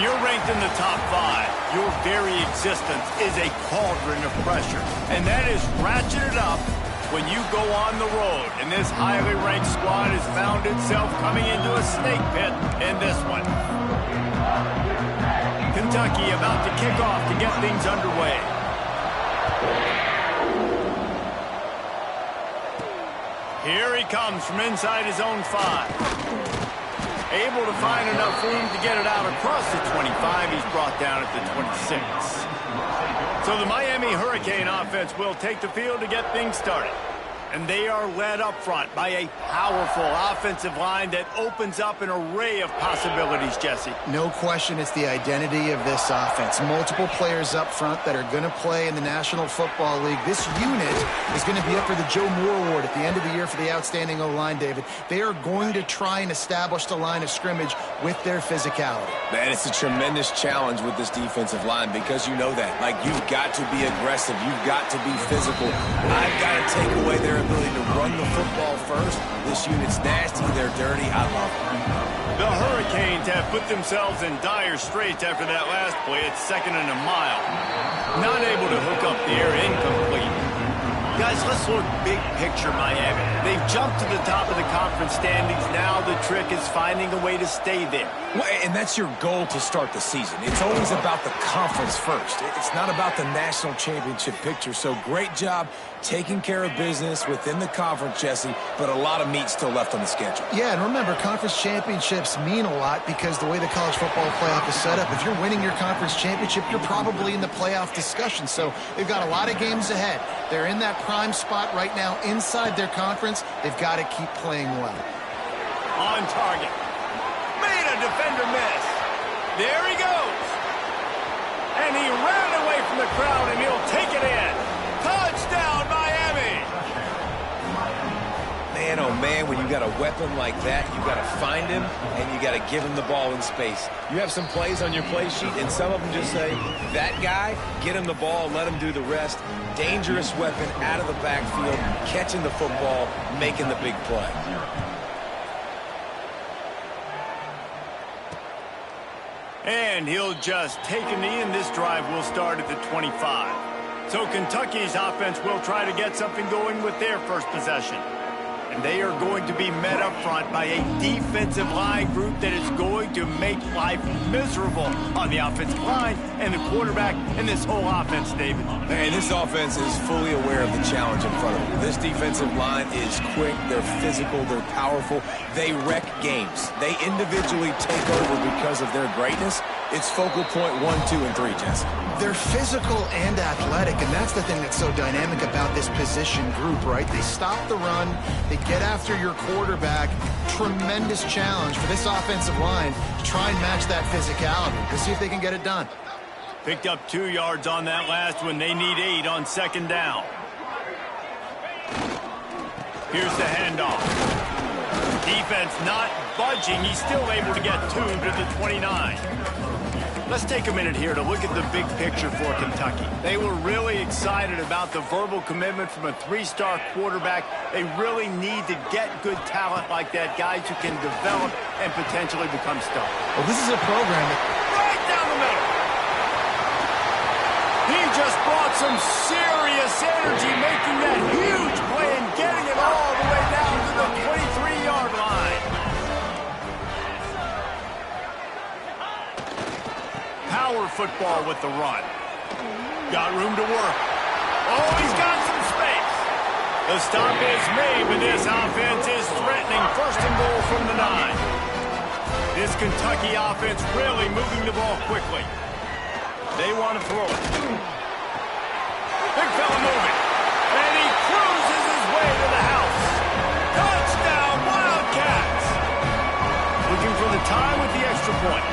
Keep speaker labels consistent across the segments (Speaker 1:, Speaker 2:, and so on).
Speaker 1: When you're ranked in the top 5, your very existence is a cauldron of pressure. And that is ratcheted up when you go on the road. And this highly ranked squad has found itself coming into a snake pit in this one. Kentucky about to kick off to get things underway. Here he comes from inside his own 5. Able to find enough room to get it out across the 25. He's brought down at the 26. So the Miami Hurricane offense will take the field to get things started. And they are led up front by a powerful offensive line that opens up an array of possibilities, Jesse.
Speaker 2: No question it's the identity of this offense. Multiple players up front that are going to play in the National Football League. This unit is going to be up for the Joe Moore Award at the end of the year for the outstanding O-line, David. They are going to try and establish the line of scrimmage with their physicality.
Speaker 3: Man, it's a tremendous challenge with this defensive line because you know that. Like, you've got to be aggressive. You've got to be physical. I've got to take away their ability to run the football first. This unit's nasty. They're dirty. I love it.
Speaker 1: The Hurricanes have put themselves in dire straits after that last play. It's 2nd and a mile. Not able to hook up the air, incomplete. Guys, let's look big picture Miami. They've jumped to the top of the conference standings. Now the trick is finding a way to stay there.
Speaker 3: Well, and that's your goal to start the season. It's always about the conference first. It's not about the national championship picture. So great job taking care of business within the conference, Jesse, but a lot of meat still left on the schedule.
Speaker 2: Yeah, and remember, conference championships mean a lot because the way the college football playoff is set up, if you're winning your conference championship, you're probably in the playoff discussion. So they've got a lot of games ahead. They're in that prime spot right now inside their conference. They've got to keep playing well.
Speaker 1: On target. Made a defender miss. There he goes. And he ran away from the crowd, and he'll take it in. Touchdown, Miami!
Speaker 3: Man, oh man, when you got a weapon like that, you got to find him, and you got to give him the ball in space. You have some plays on your play sheet, and some of them just say, that guy, get him the ball, let him do the rest. Dangerous weapon out of the backfield, catching the football, making the big play.
Speaker 1: And he'll just take a knee, and this drive will start at the 25. So Kentucky's offense will try to get something going with their first possession. And they are going to be met up front by a defensive line group that is going to make life miserable on the offensive line and the quarterback and this whole offense, David.
Speaker 3: And this offense is fully aware of the challenge in front of them. This defensive line is quick, they're physical, they're powerful. They wreck games. They individually take over because of their greatness. It's focal point 1, 2, and 3, Jesse.
Speaker 2: They're physical and athletic, and that's the thing that's so dynamic about this position group, right? They stop the run, they get after your quarterback. Tremendous challenge for this offensive line to try and match that physicality. Let's see if they can get it done.
Speaker 1: Picked up 2 yards on that last one. They need 8 on 2nd down. Here's the handoff. Defense not budging. He's still able to get 2 to the 29. Let's take a minute here to look at the big picture for Kentucky. They were really excited about the verbal commitment from a 3-star quarterback. They really need to get good talent like that, guys who can develop and potentially become stars.
Speaker 2: Well, this is a program that...
Speaker 1: Right down the middle. He just brought some serious energy, making that huge play and getting it all the way down to the 23-yard line. Power football with the run. Got room to work. Oh, he's got some space. The stop is made, but this offense is threatening. 1st and goal from the 9. This Kentucky offense really moving the ball quickly. They want to throw it. Big fella moving. And he cruises his way to the house. Touchdown, Wildcats. Looking for the tie with the extra point.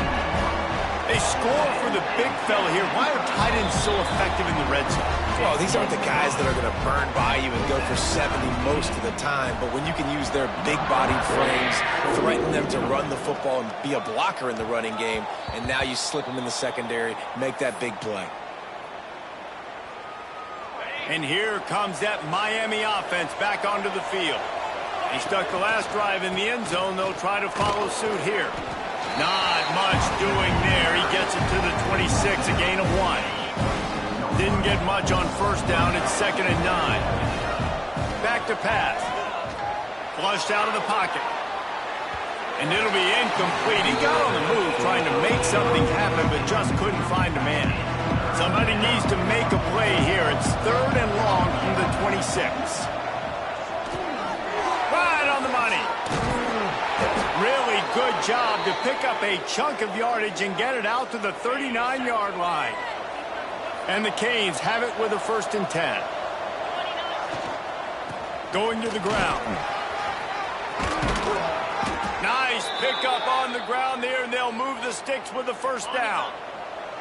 Speaker 1: They score for the big fella here. Why are tight ends so effective in the red zone?
Speaker 3: Well, these aren't the guys that are going to burn by you and go for 70 most of the time, but when you can use their big-bodied frames, threaten them to run the football and be a blocker in the running game, and now you slip them in the secondary, make that big play.
Speaker 1: And here comes that Miami offense back onto the field. He stuck the last drive in the end zone. They'll try to follow suit here. Not much doing there. He gets it to the 26, a gain of 1. Didn't get much on first down. It's 2nd and 9. Back to pass. Flushed out of the pocket. And it'll be incomplete. He got on the move trying to make something happen, but just couldn't find a man. Somebody needs to make a play here. It's 3rd and long from the 26. Right on the money. Really good job to pick up a chunk of yardage and get it out to the 39-yard line. And the Canes have it with a 1st and 10. Going to the ground. Nice pickup on the ground there, and they'll move the sticks with the 1st down.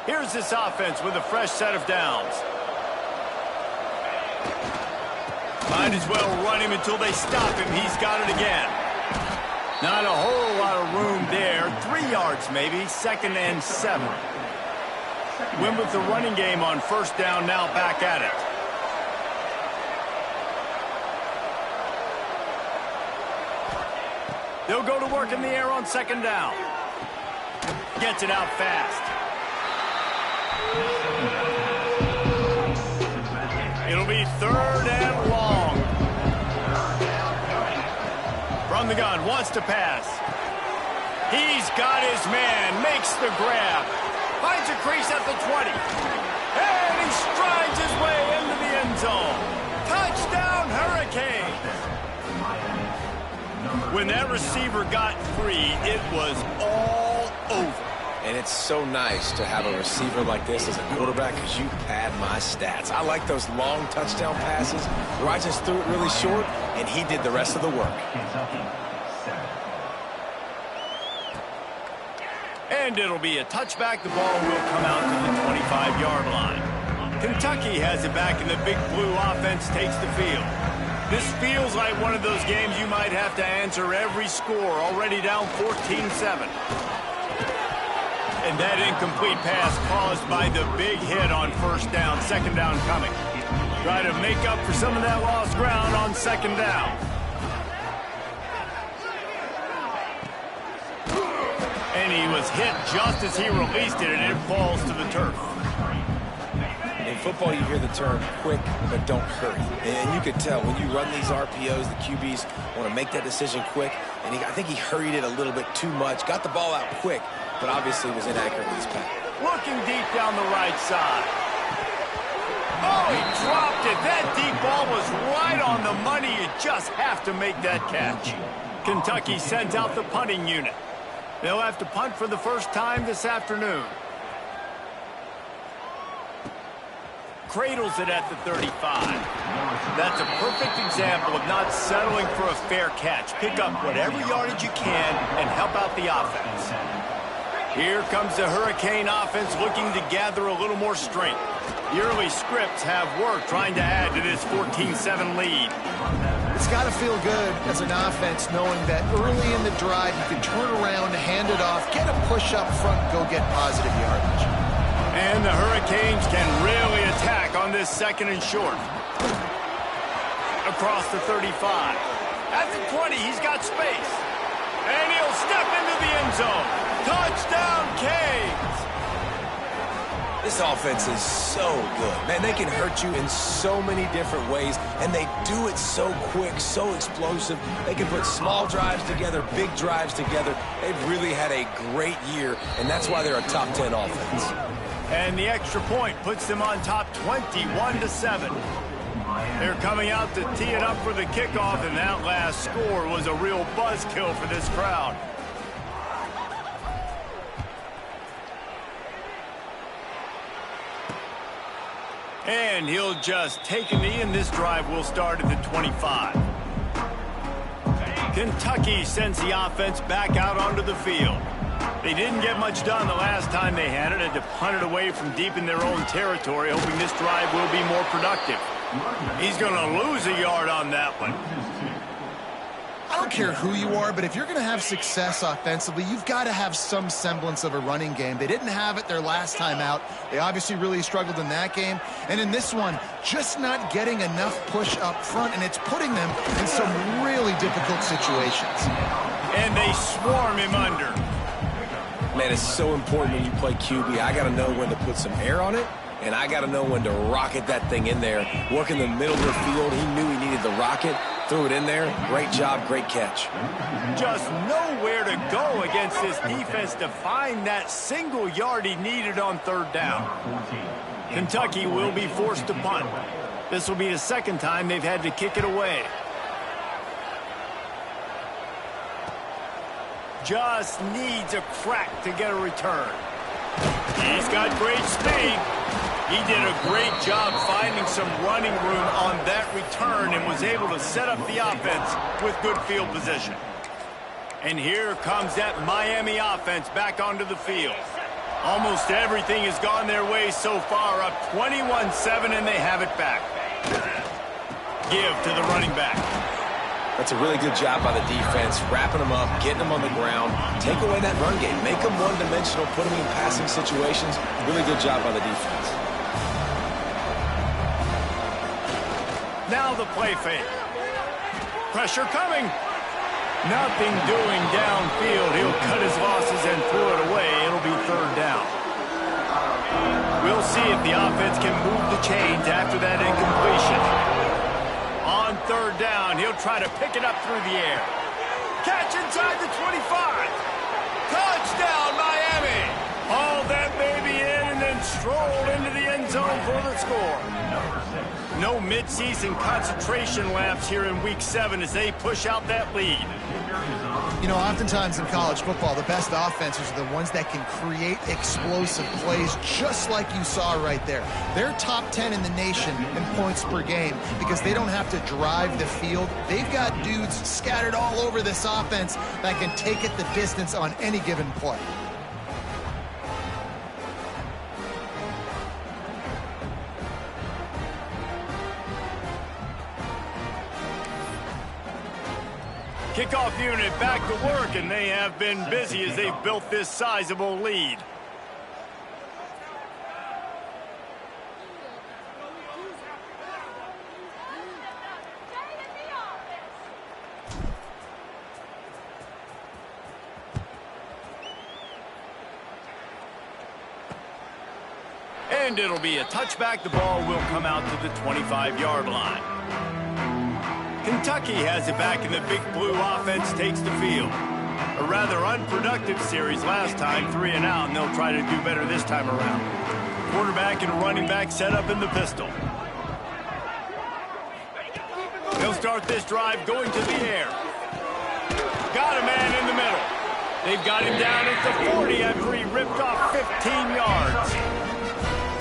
Speaker 1: Here's this offense with a fresh set of downs. Might as well run him until they stop him. He's got it again. Not a whole lot of room there. 3 yards maybe, 2nd and 7. Win with the running game on 1st down, now back at it. They'll go to work in the air on 2nd down. Gets it out fast. It'll be 3rd and long. From the gun, wants to pass. He's got his man, makes the grab. Finds a crease at the 20. And he strides his way into the end zone. Touchdown, Hurricanes. When that receiver got free, it was all over.
Speaker 3: And it's so nice to have a receiver like this as a quarterback because you pad my stats. I like those long touchdown passes where I just threw it really short, and he did the rest of the work.
Speaker 1: And it'll be a touchback. The ball will come out to the 25-yard line. Kentucky has it back, and the Big Blue offense takes the field. This feels like one of those games you might have to answer every score, already down 14-7. And that incomplete pass caused by the big hit on 1st down, 2nd down coming. Try to make up for some of that lost ground on 2nd down. And he was hit just as he released it, and it falls to the turf.
Speaker 3: In football, you hear the term quick, but don't hurry. And you can tell when you run these RPOs, the QBs want to make that decision quick. And I think he hurried it a little bit too much, got the ball out quick, but obviously was inaccurate with his pass.
Speaker 1: Looking deep down the right side. Oh, he dropped it. That deep ball was right on the money. You just have to make that catch. Kentucky sends out the punting unit. They'll have to punt for the first time this afternoon. Cradles it at the 35. That's a perfect example of not settling for a fair catch. Pick up whatever yardage you can and help out the offense. Here comes the Hurricane offense looking to gather a little more strength. The early scripts have worked trying to add to this 14-7 lead.
Speaker 2: It's got to feel good as an offense knowing that early in the drive you can turn around, hand it off, get a push up front, go get positive yardage.
Speaker 1: And the Hurricanes can really attack on this 2nd and short. Across the 35. At the 20, he's got space. And he'll step into the end zone. Touchdown, Canes!
Speaker 3: This offense is so good. Man, they can hurt you in so many different ways, and they do it so quick, so explosive. They can put small drives together, big drives together. They've really had a great year, and that's why they're a top 10 offense.
Speaker 1: And the extra point puts them on top 21-7. They're coming out to tee it up for the kickoff, and that last score was a real buzzkill for this crowd. And he'll just take a knee, and this drive will start at the 25. Kentucky sends the offense back out onto the field. They didn't get much done the last time they had it to punt it away from deep in their own territory, hoping this drive will be more productive. He's going to lose a yard on that one.
Speaker 2: I don't care who you are, but if you're going to have success offensively, you've got to have some semblance of a running game. They didn't have it their last time out. They obviously really struggled in that game. And in this one, just not getting enough push up front, and it's putting them in some really difficult situations.
Speaker 1: And they swarm him under.
Speaker 3: Man, it's so important when you play QB. I got to know when to put some air on it, and I got to know when to rocket that thing in there. Working the middle of the field, he knew he needed the rocket, threw it in there. Great job, great catch.
Speaker 1: Just nowhere to go against this defense to find that single yard he needed on third down. Kentucky will be forced to punt. This will be the second time they've had to kick it away. Just needs a crack to get a return. He's got great speed. He did a great job finding some running room on that return and was able to set up the offense with good field position. And here comes that Miami offense back onto the field. Almost everything has gone their way so far, up 21-7, and they have it back. Give to the running back.
Speaker 3: That's a really good job by the defense, wrapping them up, getting them on the ground. Take away that run game. Make them one-dimensional, put them in passing situations. Really good job by the defense.
Speaker 1: Now the play fake. Pressure coming. Nothing doing downfield. He'll cut his losses and throw it away. It'll be third down. We'll see if the offense can move the chains after that incompletion. On third down, he'll try to pick it up through the air. Catch inside the 25. Touchdown, Miami. Hauled that baby in and then strolled into the end zone for the score. No midseason concentration lapse here in Week 7 as they push out that lead.
Speaker 2: You know, oftentimes in college football, the best offenses are the ones that can create explosive plays, just like you saw right there. They're top 10 in the nation in points per game because they don't have to drive the field. They've got dudes scattered all over this offense that can take it the distance on any given play.
Speaker 1: Kickoff unit back to work, and they have been busy as they've built this sizable lead. And it'll be a touchback. The ball will come out to the 25-yard line. Kentucky has it back, and the Big Blue offense takes the field. A rather unproductive series last time, 3 and out, and they'll try to do better this time around. Quarterback and running back set up in the pistol. They'll start this drive going to the air. Got a man in the middle. They've got him down at the 40 after he ripped off 15 yards.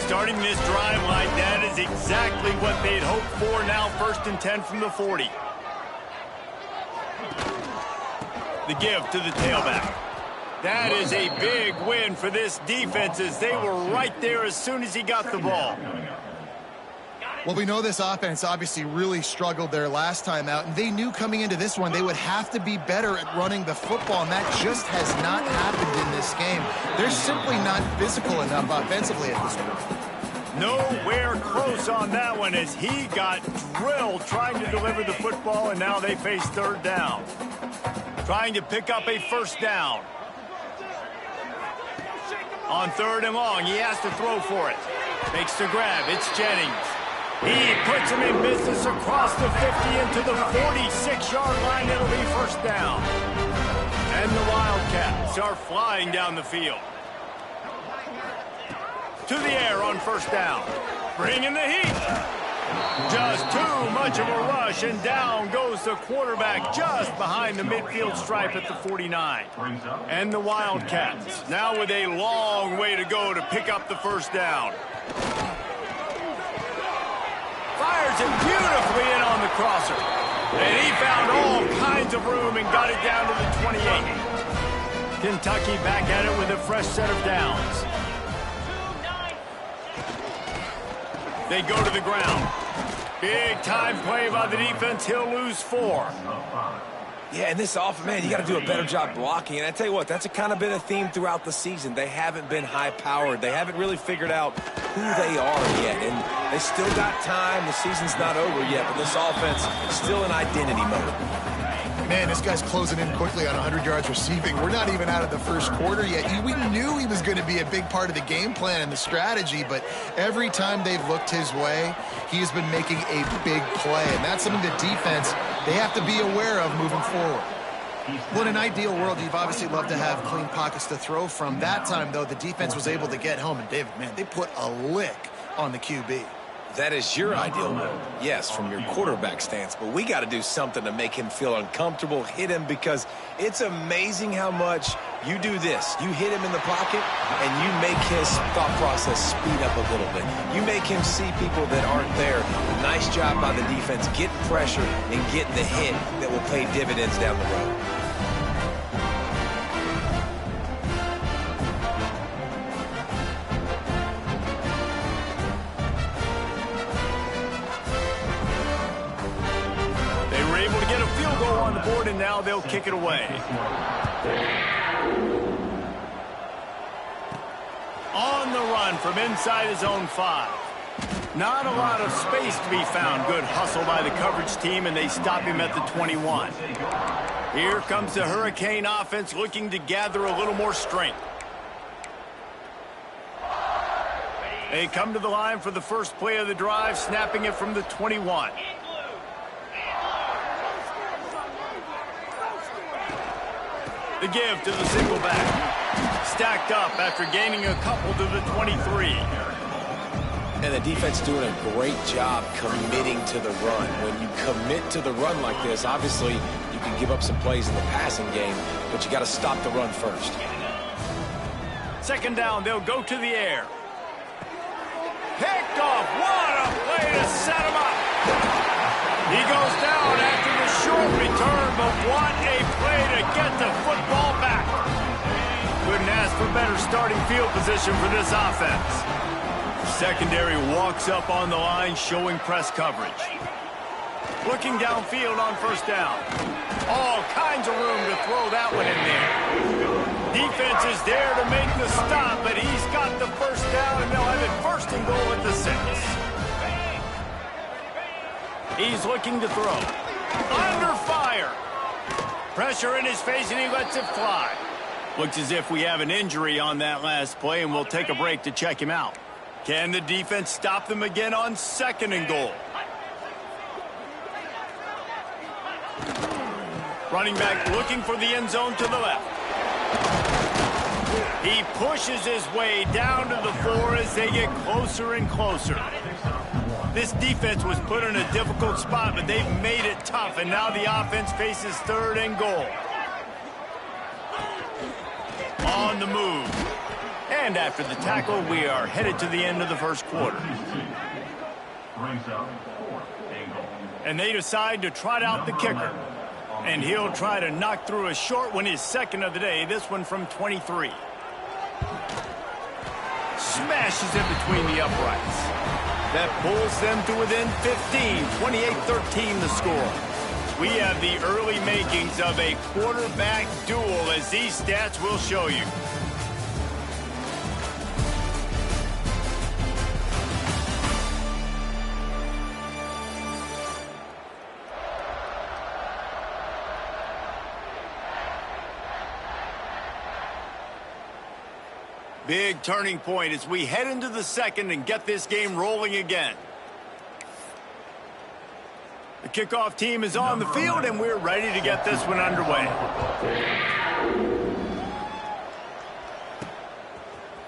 Speaker 1: Starting this drive like that is exactly what they'd hoped for. Now 1st and 10 from the 40. The give to the tailback. That is a big win for this defense as they were right there as soon as he got the ball.
Speaker 2: Well, we know this offense obviously really struggled there last time out, and they knew coming into this one they would have to be better at running the football, and that just has not happened in this game. They're simply not physical enough offensively at this point.
Speaker 1: Nowhere close on that one as he got drilled trying to deliver the football, and now they face third down. Trying to pick up a first down. On 3rd and long, he has to throw for it. Makes the grab. It's Jennings. He puts him in business across the 50 into the 46-yard line. It'll be first down. And the Wildcats are flying down the field. To the air on first down. Bringing the heat. Just too much of a rush, and down goes the quarterback just behind the midfield stripe at the 49. And the Wildcats now with a long way to go to pick up the first down. Fires it beautifully in on the crosser. And he found all kinds of room and got it down to the 28. Kentucky back at it with a fresh set of downs. They go to the ground. Big time play by the defense. He'll lose 4.
Speaker 3: Yeah, and this offense, man, you got to do a better job blocking. And I tell you what, that's kind of been a theme throughout the season. They haven't been high-powered. They haven't really figured out who they are yet. And they still got time. The season's not over yet, but this offense is still in identity mode.
Speaker 2: Man, this guy's closing in quickly on 100 yards receiving. We're not even out of the first quarter yet. We knew he was going to be a big part of the game plan and the strategy, but every time they've looked his way, he has been making a big play, and that's something the defense, they have to be aware of moving forward. Well, in an ideal world, you'd obviously love to have clean pockets to throw from. That time, though, the defense was able to get home, and David, man, they put a lick on the QB.
Speaker 3: That is your ideal world, yes, from your quarterback stance. But we got to do something to make him feel uncomfortable, hit him, because it's amazing how much you do this. You hit him in the pocket, and you make his thought process speed up a little bit. You make him see people that aren't there. Nice job by the defense. Get pressure and get the hit that will pay dividends down the road.
Speaker 1: On the board, and now they'll kick it away. On the run from inside his own 5. Not a lot of space to be found. Good hustle by the coverage team, and they stop him at the 21. Here comes the Hurricane offense looking to gather a little more strength. They come to the line for the first play of the drive, snapping it from the 21. The give to the single back. Stacked up after gaining a couple to the 23.
Speaker 3: And the defense doing a great job committing to the run. When you commit to the run like this, obviously you can give up some plays in the passing game, but you got to stop the run first.
Speaker 1: Second down, they'll go to the air. Picked off. What a play to set him up. He goes down after the short return, but what a play to get the football back. Couldn't ask for better starting field position for this offense. Secondary walks up on the line, showing press coverage. Looking downfield on first down. All kinds of room to throw that one in there. Defense is there to make the stop, but he's got the first down, and they'll have it first and goal at the 6. He's looking to throw. Under fire. Pressure in his face, and he lets it fly. Looks as if we have an injury on that last play, and we'll take a break to check him out. Can the defense stop them again on second and goal? Running back looking for the end zone to the left. He pushes his way down to the 4 as they get closer and closer. This defense was put in a difficult spot, but they've made it tough, and now the offense faces third and goal. On the move. And after the tackle, we are headed to the end of the first quarter. And they decide to trot out the kicker. And he'll try to knock through a short one, his second of the day, this one from 23. Smashes in between the uprights. That pulls them to within 15, 28-13 the score. We have the early makings of a quarterback duel, as these stats will show you. Big turning point as we head into the second and get this game rolling again. The kickoff team is on the field, and we're ready to get this one underway.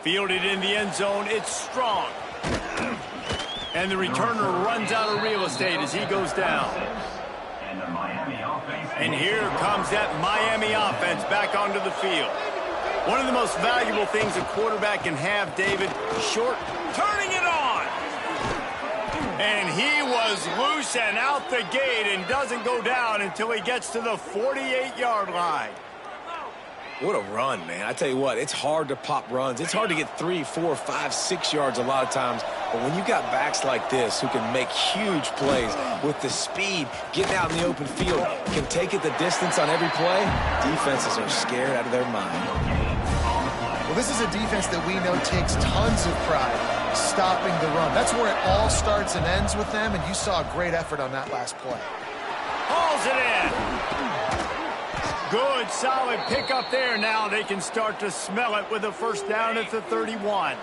Speaker 1: Fielded in the end zone, it's strong. And the returner runs out of real estate as he goes down. And here comes that Miami offense back onto the field. One of the most valuable things a quarterback can have, David, short, turning it on. And he was loose and out the gate and doesn't go down until he gets to the 48-yard line.
Speaker 3: What a run, man. I tell you what, it's hard to pop runs. It's hard to get 3, 4, 5, 6 yards a lot of times. But when you got backs like this who can make huge plays with the speed, getting out in the open field, can take it the distance on every play, defenses are scared out of their mind.
Speaker 2: Well, this is a defense that we know takes tons of pride stopping the run. That's where it all starts and ends with them, and you saw a great effort on that last play.
Speaker 1: Hauls it in. Good, solid pickup there. Now they can start to smell it with a first down at the 31.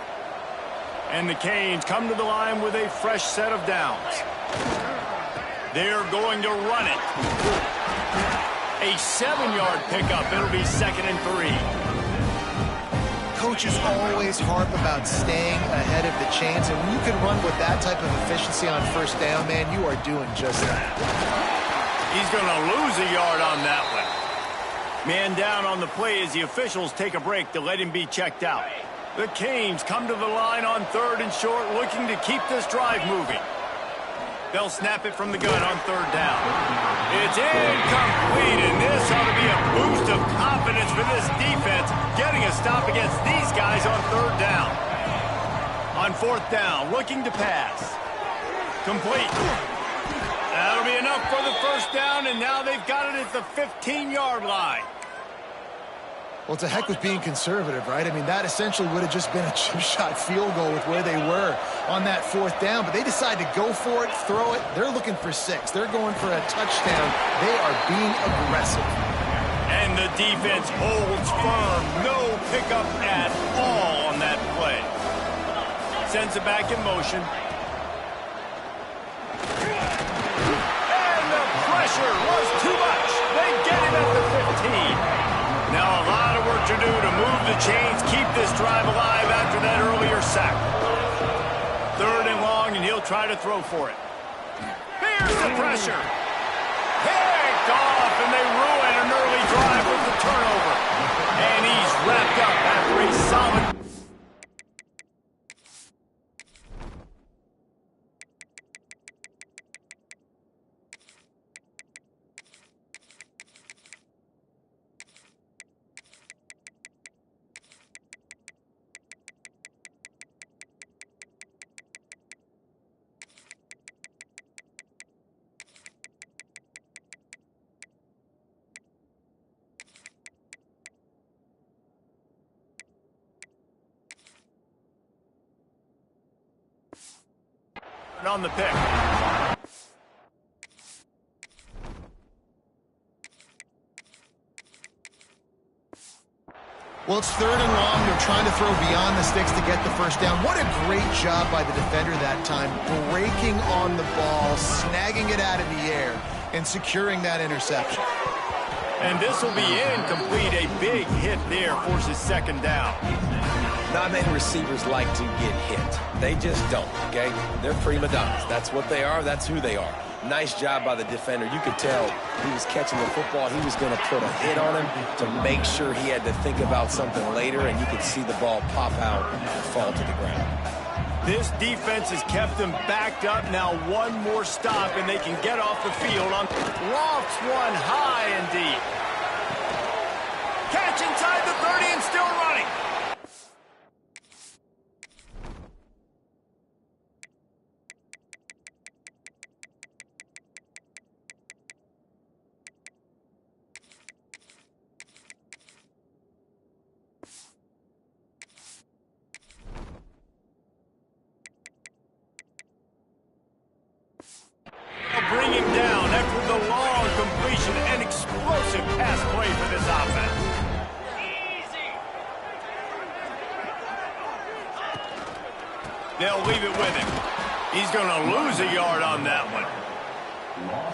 Speaker 1: And the Canes come to the line with a fresh set of downs. They're going to run it. A 7-yard pickup. It'll be 2nd and 3.
Speaker 2: Coaches always harp about staying ahead of the chains, and when you can run with that type of efficiency on first down, man, you are doing just that.
Speaker 1: He's going to lose a yard on that one. Man down on the play as the officials take a break to let him be checked out. The Canes come to the line on 3rd and short, looking to keep this drive moving. They'll snap it from the gun on 3rd down. It's incomplete, and this ought to be a boost of confidence for this defense, getting a stop against these guys on 3rd down. On 4th down, looking to pass. Complete. That'll be enough for the first down, and now they've got it at the 15-yard line.
Speaker 2: Well, it's a heck with being conservative, right? I mean, that essentially would have just been a chip shot field goal with where they were on that 4th down. But they decide to go for it, throw it. They're looking for 6. They're going for a touchdown. They are being aggressive.
Speaker 1: And the defense holds firm. No pickup at all on that play. Sends it back in motion. And the pressure was too much. They get him at the 15. Now a lot of work to do to move the chains, keep this drive alive after that earlier sack. 3rd and long, and he'll try to throw for it. Here's the pressure. Picked off, and they ruin an early drive with the turnover. And he's wrapped up after a solid... on the pick.
Speaker 2: Well, it's 3rd and long. They're trying to throw beyond the sticks to get the first down. What a great job by the defender that time, breaking on the ball, snagging it out of the air, and securing that interception.
Speaker 1: And this will be incomplete. A big hit there forces 2nd down.
Speaker 3: Not many receivers like to get hit. They just don't, okay? They're prima donnas. That's what they are. That's who they are. Nice job by the defender. You could tell he was catching the football. He was going to put a hit on him to make sure he had to think about something later, and you could see the ball pop out and fall to the ground.
Speaker 1: This defense has kept them backed up. Now one more stop, and they can get off the field. Lofts one high and deep. Catch inside the 30 and still running. Bring him down after the long completion and explosive pass play for this offense. They'll leave it with him. He's going to lose a yard on that one.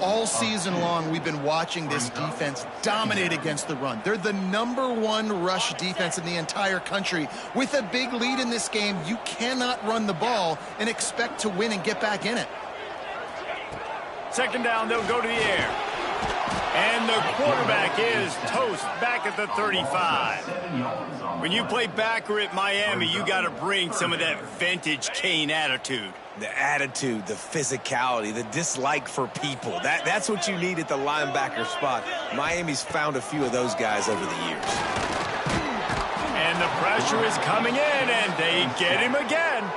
Speaker 2: All season long, we've been watching this defense dominate against the run. They're the #1 rush defense in the entire country. With a big lead in this game, you cannot run the ball and expect to win and get back in it.
Speaker 1: 2nd down, they'll go to the air. And the quarterback is toast back at the 35. When you play backer at Miami, you got to bring some of that vintage Cane attitude.
Speaker 3: The attitude, the physicality, the dislike for people. That's what you need at the linebacker spot. Miami's found a few of those guys over the years.
Speaker 1: And the pressure is coming in, and they get him again.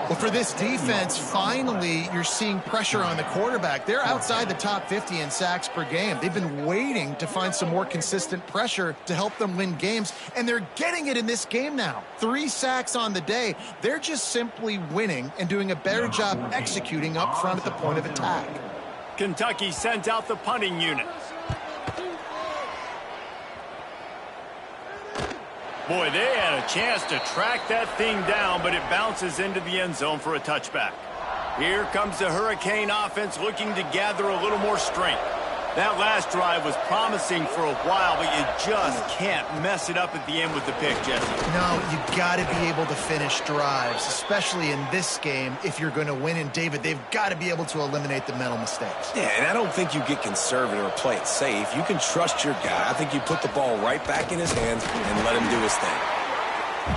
Speaker 2: Well, for this defense, finally, you're seeing pressure on the quarterback. They're outside the top 50 in sacks per game. They've been waiting to find some more consistent pressure to help them win games, and they're getting it in this game now. 3 sacks on the day. They're just simply winning and doing a better job executing up front at the point of attack.
Speaker 1: Kentucky sends out the punting unit. Boy, they had a chance to track that thing down, but it bounces into the end zone for a touchback. Here comes the Hurricane offense looking to gather a little more strength. That last drive was promising for a while, but you just can't mess it up at the end with the pick, Jesse.
Speaker 2: No, you got to be able to finish drives, especially in this game if you're going to win. And, David, they've got to be able to eliminate the mental mistakes.
Speaker 3: Yeah, and I don't think you get conservative or play it safe. You can trust your guy. I think you put the ball right back in his hands and let him do his thing.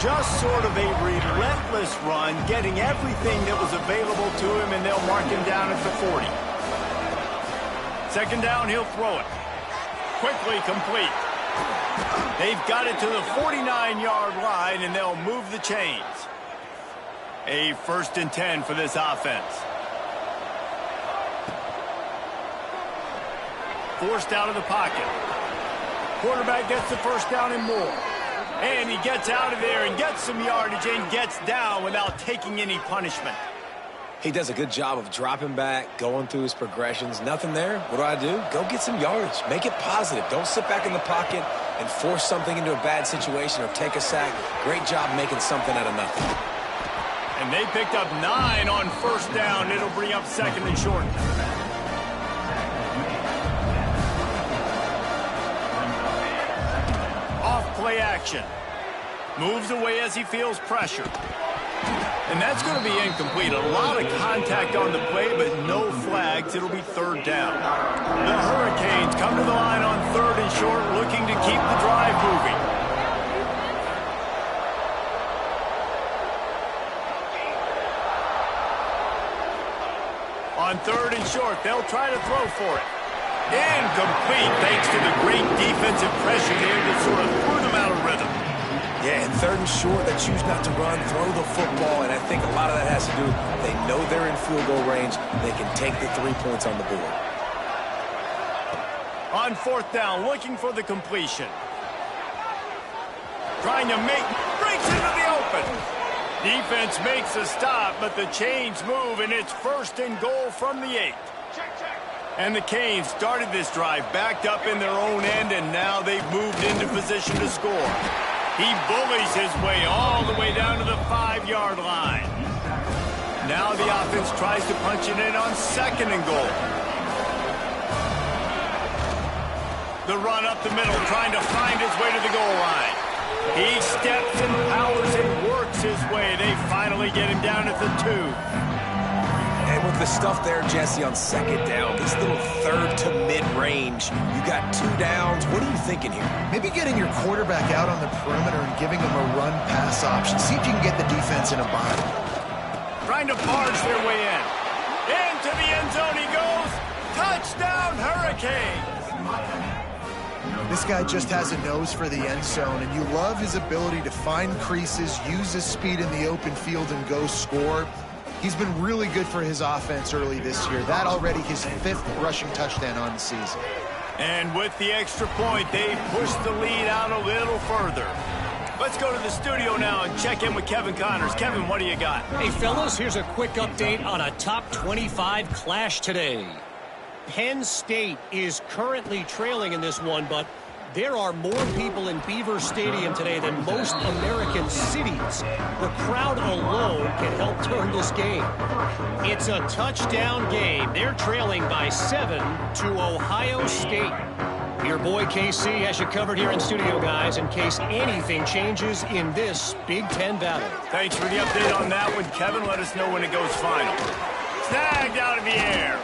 Speaker 1: Just sort of a relentless run, getting everything that was available to him, and they'll mark him down at the 40. Second down, he'll throw it. Quickly complete. They've got it to the 49-yard line, and they'll move the chains. A 1st and 10 for this offense. Forced out of the pocket. Quarterback gets the first down and more. And he gets out of there and gets some yardage and gets down without taking any punishment.
Speaker 3: He does a good job of dropping back, going through his progressions. Nothing there. What do? Go get some yardage. Make it positive. Don't sit back in the pocket and force something into a bad situation or take a sack. Great job making something out of nothing.
Speaker 1: And they picked up 9 on 1st down. It'll bring up 2nd and short. Off play action. Moves away as he feels pressure. And that's going to be incomplete. A lot of contact on the play, but no flags. It'll be 3rd down. The Hurricanes come to the line on 3rd and short, looking to keep the drive moving. On 3rd and short, they'll try to throw for it. Incomplete, thanks to the great defensive pressure there that sort of threw them out of rhythm.
Speaker 3: Yeah, and 3rd and short, they choose not to run, throw the football, and I think a lot of that has to do with they know they're in field goal range. They can take the 3 points on the board.
Speaker 1: On 4th down, looking for the completion. Trying to breaks into the open. Defense makes a stop, but the chains move, and it's 1st and goal from the 8. And the Canes started this drive backed up in their own end, and now they've moved into position to score. He bullies his way all the way down to the 5-yard line. Now the offense tries to punch it in on 2nd and goal. The run up the middle, trying to find his way to the goal line. He steps and powers and works his way. They finally get him down at the 2.
Speaker 3: And with the stuff there, Jesse, on 2nd down, this little 3rd to mid-range, you got 2 downs. What are you thinking here?
Speaker 2: Maybe getting your quarterback out on the perimeter and giving him a run-pass option. See if you can get the defense in a bind.
Speaker 1: Trying to barge their way in. Into the end zone he goes. Touchdown, Hurricanes!
Speaker 2: This guy just has a nose for the end zone, and you love his ability to find creases, use his speed in the open field, and go score. He's been really good for his offense early this year. That already his 5th rushing touchdown on the season.
Speaker 1: And with the extra point, they push the lead out a little further. Let's go to the studio now and check in with Kevin Connors. Kevin, what do you got?
Speaker 4: Hey, fellas, here's a quick update on a top 25 clash today. Penn State is currently trailing in this one, but there are more people in Beaver Stadium today than most American cities. The crowd alone can help turn this game. It's a touchdown game. They're trailing by 7 to Ohio State. Your boy KC has you covered here in studio, guys, in case anything changes in this Big Ten battle.
Speaker 1: Thanks for the update on that one, Kevin. Let us know when it goes final. Snagged out of the air.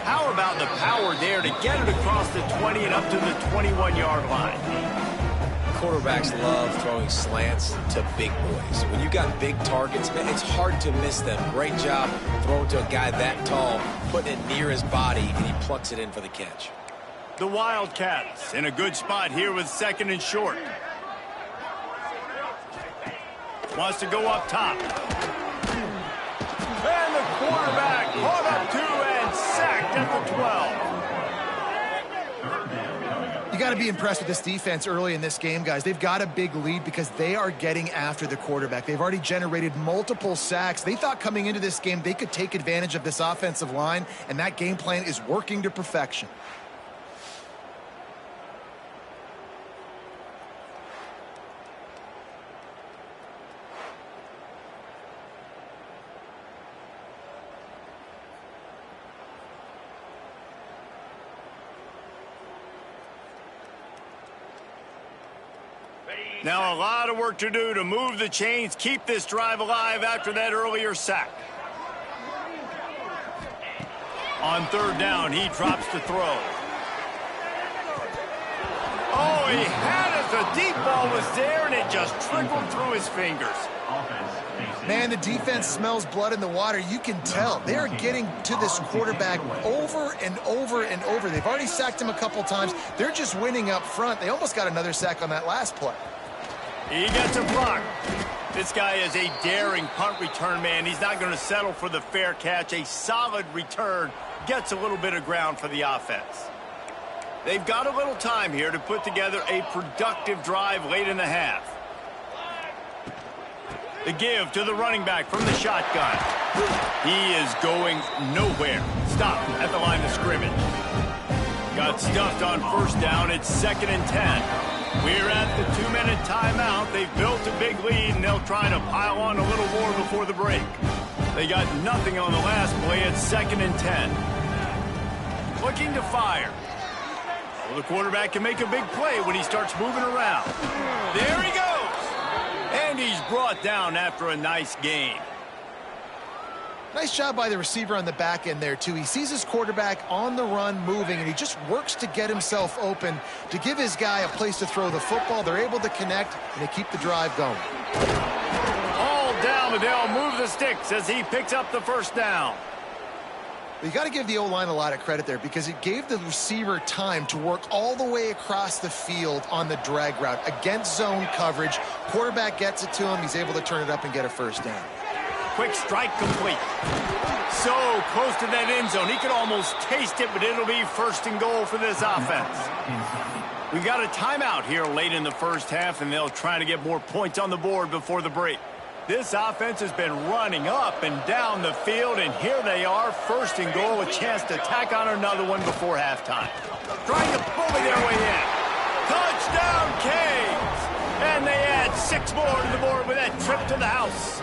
Speaker 1: How about the power there to get it across the 20 and up to the 21-yard line?
Speaker 3: Quarterbacks love throwing slants to big boys. When you got big targets, man, it's hard to miss them. Great job throwing to a guy that tall, putting it near his body, and he plucks it in for the catch.
Speaker 1: The Wildcats in a good spot here with 2nd and short. Wants to go up top. And the quarterback caught up to and sacked at the 12.
Speaker 2: You got to be impressed with this defense early in this game, guys. They've got a big lead because they are getting after the quarterback. They've already generated multiple sacks. They thought coming into this game they could take advantage of this offensive line, and that game plan is working to perfection.
Speaker 1: Now a lot of work to do to move the chains, keep this drive alive after that earlier sack. On third down, he drops to throw. Oh, he had it. The deep ball was there, and it just trickled through his fingers.
Speaker 2: Man, the defense smells blood in the water. You can tell. They're getting to this quarterback over and over and over. They've already sacked him a couple times. They're just winning up front. They almost got another sack on that last play.
Speaker 1: He gets a block. This guy is a daring punt return man. He's not going to settle for the fair catch. A solid return gets a little bit of ground for the offense. They've got a little time here to put together a productive drive late in the half. The give to the running back from the shotgun. He is going nowhere. Stop at the line of scrimmage. Got stuffed on first down. It's 2nd and 10. We're at the 2-minute timeout. They've built a big lead, and they'll try to pile on a little more before the break. They got nothing on the last play. It's 2nd and 10. Looking to fire. Well, the quarterback can make a big play when he starts moving around. There he goes. And he's brought down after a nice gain.
Speaker 2: Nice job by the receiver on the back end there, too. He sees his quarterback on the run moving, and he just works to get himself open to give his guy a place to throw the football. They're able to connect, and they keep the drive going.
Speaker 1: All down, and they'll move the sticks as he picks up the first down.
Speaker 2: You got to give the O-line a lot of credit there because it gave the receiver time to work all the way across the field on the drag route against zone coverage. Quarterback gets it to him. He's able to turn it up and get a first down.
Speaker 1: Quick strike complete. So close to that end zone. He could almost taste it, but it'll be 1st and goal for this offense. We've got a timeout here late in the first half, and they'll try to get more points on the board before the break. This offense has been running up and down the field, and here they are, 1st and goal, a chance to tack on another one before halftime. Trying to bully their way in. Touchdown, Canes! And they add 6 more to the board with that trip to the house.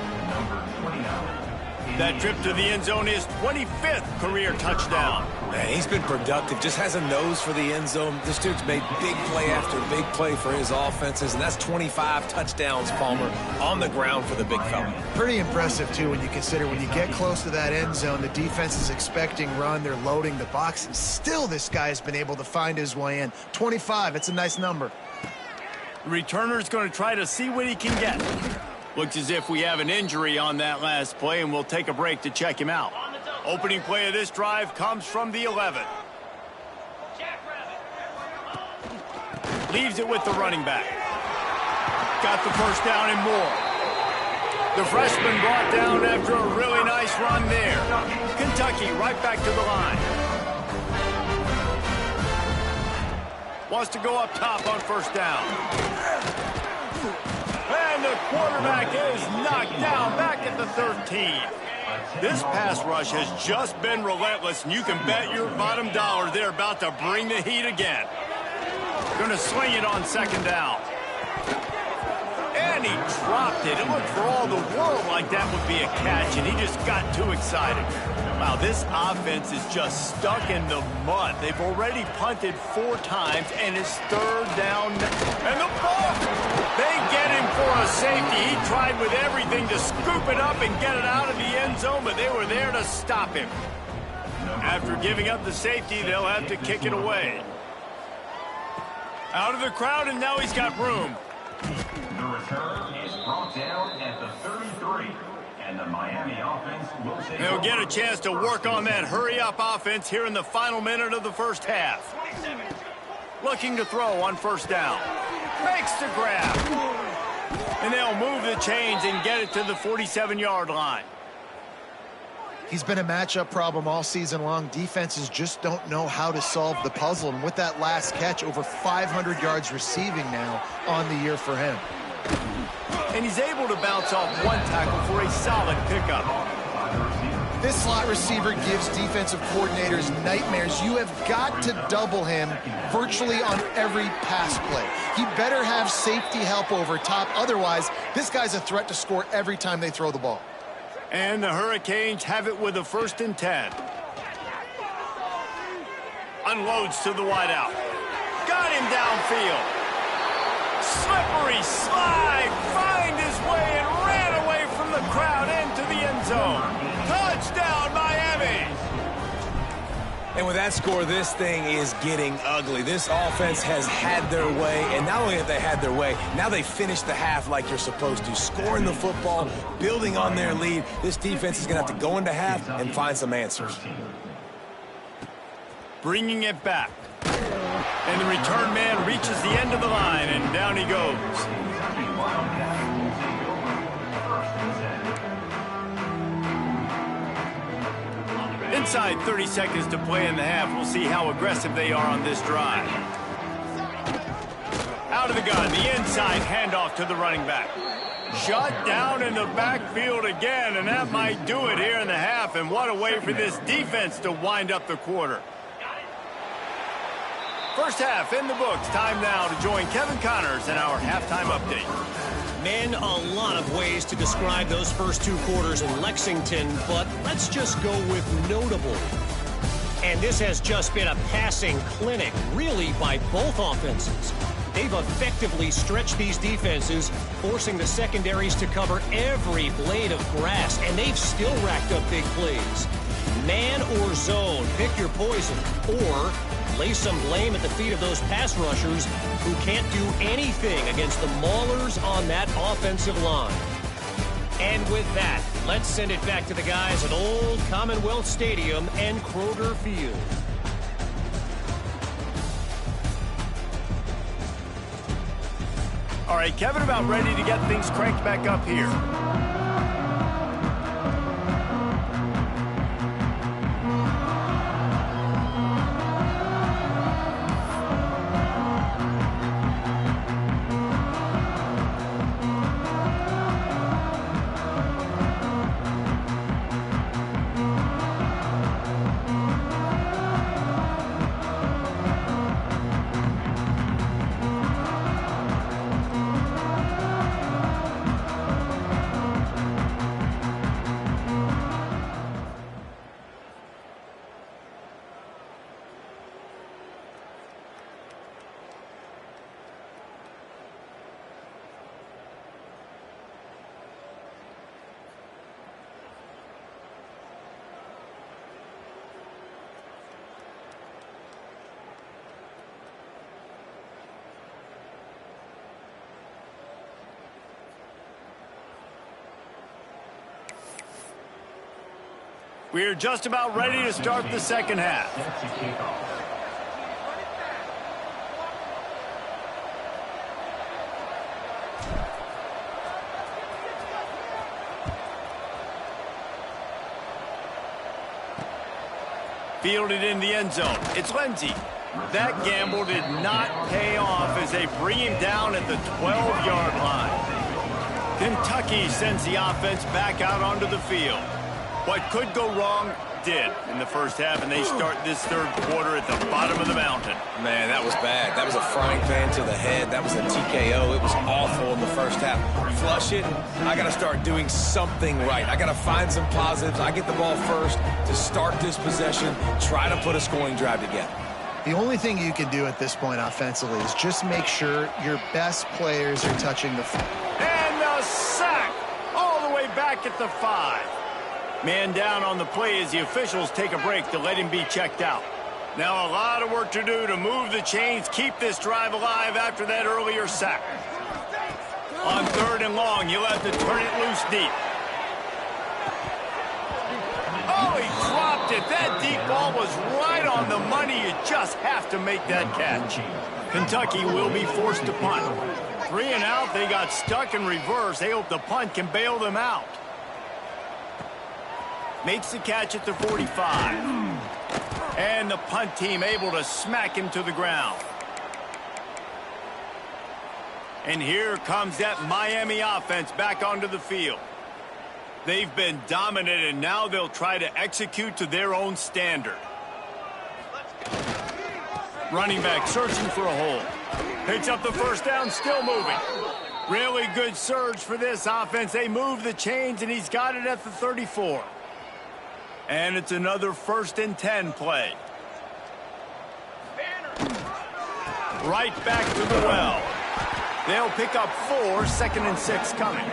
Speaker 1: That trip to the end zone is 25th career touchdown.
Speaker 3: Man, he's been productive. Just has a nose for the end zone. This dude's made big play after big play for his offenses, and that's 25 touchdowns, Palmer, on the ground for the big fella.
Speaker 2: Pretty impressive, too, when you consider when you get close to that end zone, the defense is expecting run. They're loading the box, and still this guy has been able to find his way in. 25, it's a nice number.
Speaker 1: The returner's going to try to see what he can get. Looks as if we have an injury on that last play, and we'll take a break to check him out. Opening play of this drive comes from the 11. Leaves it with the running back. Got the first down and more. The freshman brought down after a really nice run there. Kentucky right back to the line. Wants to go up top on first down. And the quarterback is knocked down back at the 13. This pass rush has just been relentless, and you can bet your bottom dollar they're about to bring the heat again. Going to swing it on 2nd down. And he dropped it. It looked for all the world like that would be a catch, and he just got too excited. Wow, this offense is just stuck in the mud. They've already punted 4 times, and it's 3rd down. And the ball! They get him for a safety. He tried with everything to scoop it up and get it out of the end zone, but they were there to stop him. After giving up the safety, they'll have to kick it away. Out of the crowd, and now he's got room.
Speaker 5: The return is brought down at the 33. And the Miami offense will take
Speaker 1: They'll get a chance to work on that hurry-up offense here in the final minute of the first half. Looking to throw on first down. Makes the grab. And they'll move the chains and get it to the 47-yard line.
Speaker 2: He's been a matchup problem all season long. Defenses just don't know how to solve the puzzle. And with that last catch, over 500 yards receiving now on the year for him.
Speaker 1: And he's able to bounce off 1 tackle for a solid pickup.
Speaker 2: This slot receiver gives defensive coordinators nightmares. You have got to double him virtually on every pass play. He better have safety help over top. Otherwise, this guy's a threat to score every time they throw the ball.
Speaker 1: And the Hurricanes have it with a 1st and 10. Unloads to the wideout. Got him downfield. Slippery slide. Find his way and ran away from the crowd into the end zone. Touchdown, Miami.
Speaker 3: And with that score, this thing is getting ugly. This offense has had their way, and not only have they had their way, now they finished the half like you're supposed to, scoring the football, building on their lead. This defense is going to have to go into half and find some answers.
Speaker 1: Bringing it back. And the return man reaches the end of the line, and down he goes. Inside 30 seconds to play in the half. We'll see how aggressive they are on this drive. Out of the gun, the inside handoff to the running back. Shut down in the backfield again, and that might do it here in the half. And what a way for this defense to wind up the quarter. First half in the books. Time now to join Kevin Connors in our halftime update.
Speaker 4: Man, a lot of ways to describe those first two quarters in Lexington, but let's just go with notable. And this has just been a passing clinic, really, by both offenses. They've effectively stretched these defenses, forcing the secondaries to cover every blade of grass, and they've still racked up big plays. Man or zone, pick your poison, or lay some blame at the feet of those pass rushers who can't do anything against the maulers on that offensive line. And with that, let's send it back to the guys at Old Commonwealth Stadium and Kroger Field.
Speaker 1: All right, Kevin, about ready to get things cranked back up here. We're just about ready to start the second half. Fielded in the end zone. It's Lindsey. That gamble did not pay off as they bring him down at the 12-yard line. Kentucky sends the offense back out onto the field. What could go wrong did in the first half, and they start this third quarter at the bottom of the mountain.
Speaker 3: Man, that was bad. That was a frying pan to the head. That was a TKO. It was awful in the first half. Flush it. I got to start doing something right. I got to find some positives. I get the ball first to start this possession, try to put a scoring drive together.
Speaker 2: The only thing you can do at this point offensively is just make sure your best players are touching the football.
Speaker 1: And a sack all the way back at the 5. Man down on the play as the officials take a break to let him be checked out. Now a lot of work to do to move the chains, keep this drive alive after that earlier sack. On 3rd and long, he'll have to turn it loose deep. Oh, he dropped it. That deep ball was right on the money. You just have to make that catch. Kentucky will be forced to punt. 3 and out, they got stuck in reverse. They hope the punt can bail them out. Makes the catch at the 45. And the punt team able to smack him to the ground. And here comes that Miami offense back onto the field. They've been dominant, and now they'll try to execute to their own standard. Running back searching for a hole. Picks up the first down, still moving. Really good surge for this offense. They move the chains, and he's got it at the 34. And it's another 1st and 10 play. Right back to the well. They'll pick up 4, 2nd and 6 coming.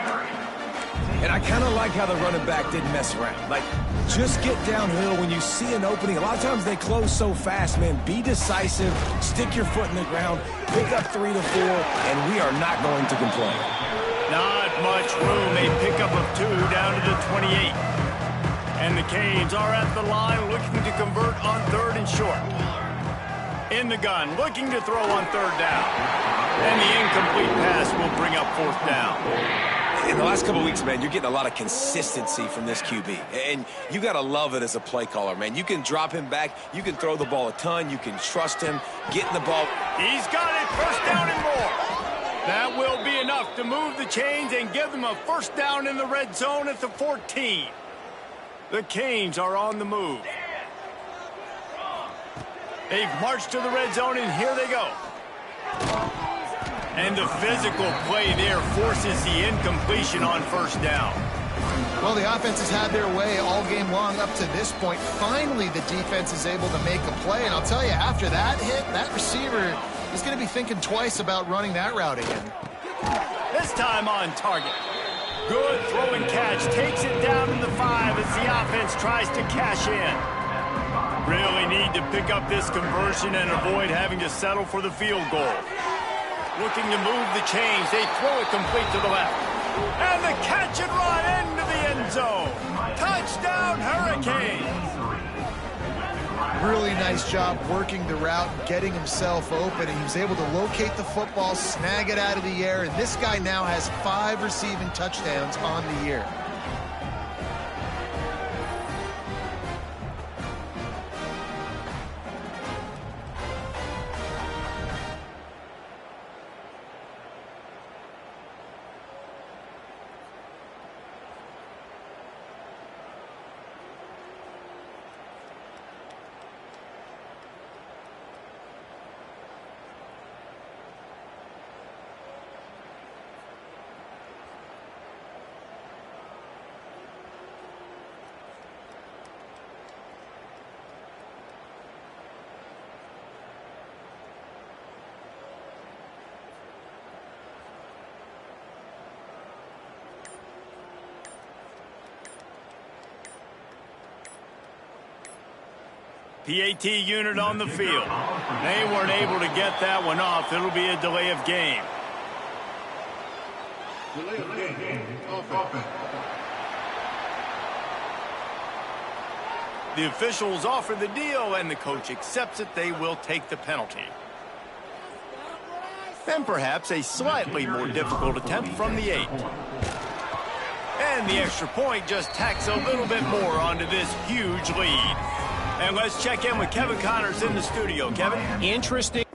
Speaker 3: And I kind of like how the running back didn't mess around. Like, just get downhill when you see an opening. A lot of times they close so fast, man. Be decisive, stick your foot in the ground, pick up 3 to 4, and we are not going to complain.
Speaker 1: Not much room. A pickup of 2 down to the 28. And the Canes are at the line looking to convert on 3rd and short. In the gun, looking to throw on 3rd down. And the incomplete pass will bring up 4th down.
Speaker 3: In the last couple of weeks, man, you're getting a lot of consistency from this QB. And you got to love it as a play caller, man. You can drop him back. You can throw the ball a ton. You can trust him. Getting the ball.
Speaker 1: He's got it. 1st down and more. That will be enough to move the chains and give them a 1st down in the red zone at the 14. The Canes are on the move. They've marched to the red zone, and here they go. And the physical play there forces the incompletion on 1st down.
Speaker 2: Well, the offense has had their way all game long up to this point. Finally, the defense is able to make a play. And I'll tell you, after that hit, that receiver is going to be thinking twice about running that route again.
Speaker 1: This time on target. Good throw and catch. Takes it down to the 5 as the offense tries to cash in. Really need to pick up this conversion and avoid having to settle for the field goal. Looking to move the chains. They throw it complete to the left. And the catch and run into the end zone. Touchdown, Hurricanes.
Speaker 2: Really nice job working the route and getting himself open. And he was able to locate the football, snag it out of the air. And this guy now has 5 receiving touchdowns on the year.
Speaker 1: PAT unit on the field. They weren't able to get that one off. It'll be a delay of game. The officials offer the deal, and the coach accepts it. They will take the penalty. And perhaps a slightly more difficult attempt from the 8. And the extra point just tacks a little bit more onto this huge lead. And let's check in with Kevin Connors in the studio. Kevin?
Speaker 4: Interesting.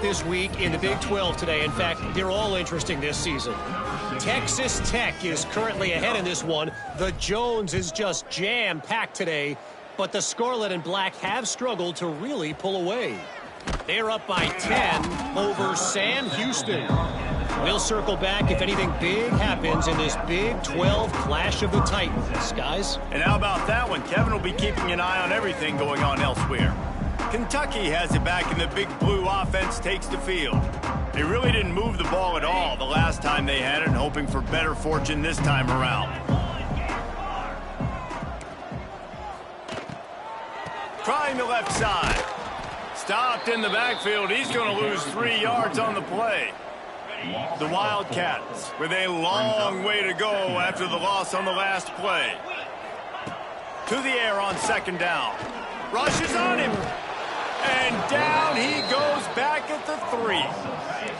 Speaker 4: this week in the Big 12 today. In fact, they're all interesting this season. Texas Tech is currently ahead in this one. The Jones is just jam-packed today, but the Scarlet and Black have struggled to really pull away. They're up by 10 over Sam Houston. We'll circle back if anything big happens in this Big 12 Clash of the Titans, guys.
Speaker 1: And how about that one? Kevin will be keeping an eye on everything going on elsewhere. Kentucky has it back, and the Big Blue offense takes the field. They really didn't move the ball at all the last time they had it, hoping for better fortune this time around. Trying the left side. Stopped in the backfield. He's going to lose 3 yards on the play. The Wildcats with a long way to go after the loss on the last play. To the air on second down. Rushes on him. And down he goes back at the 3.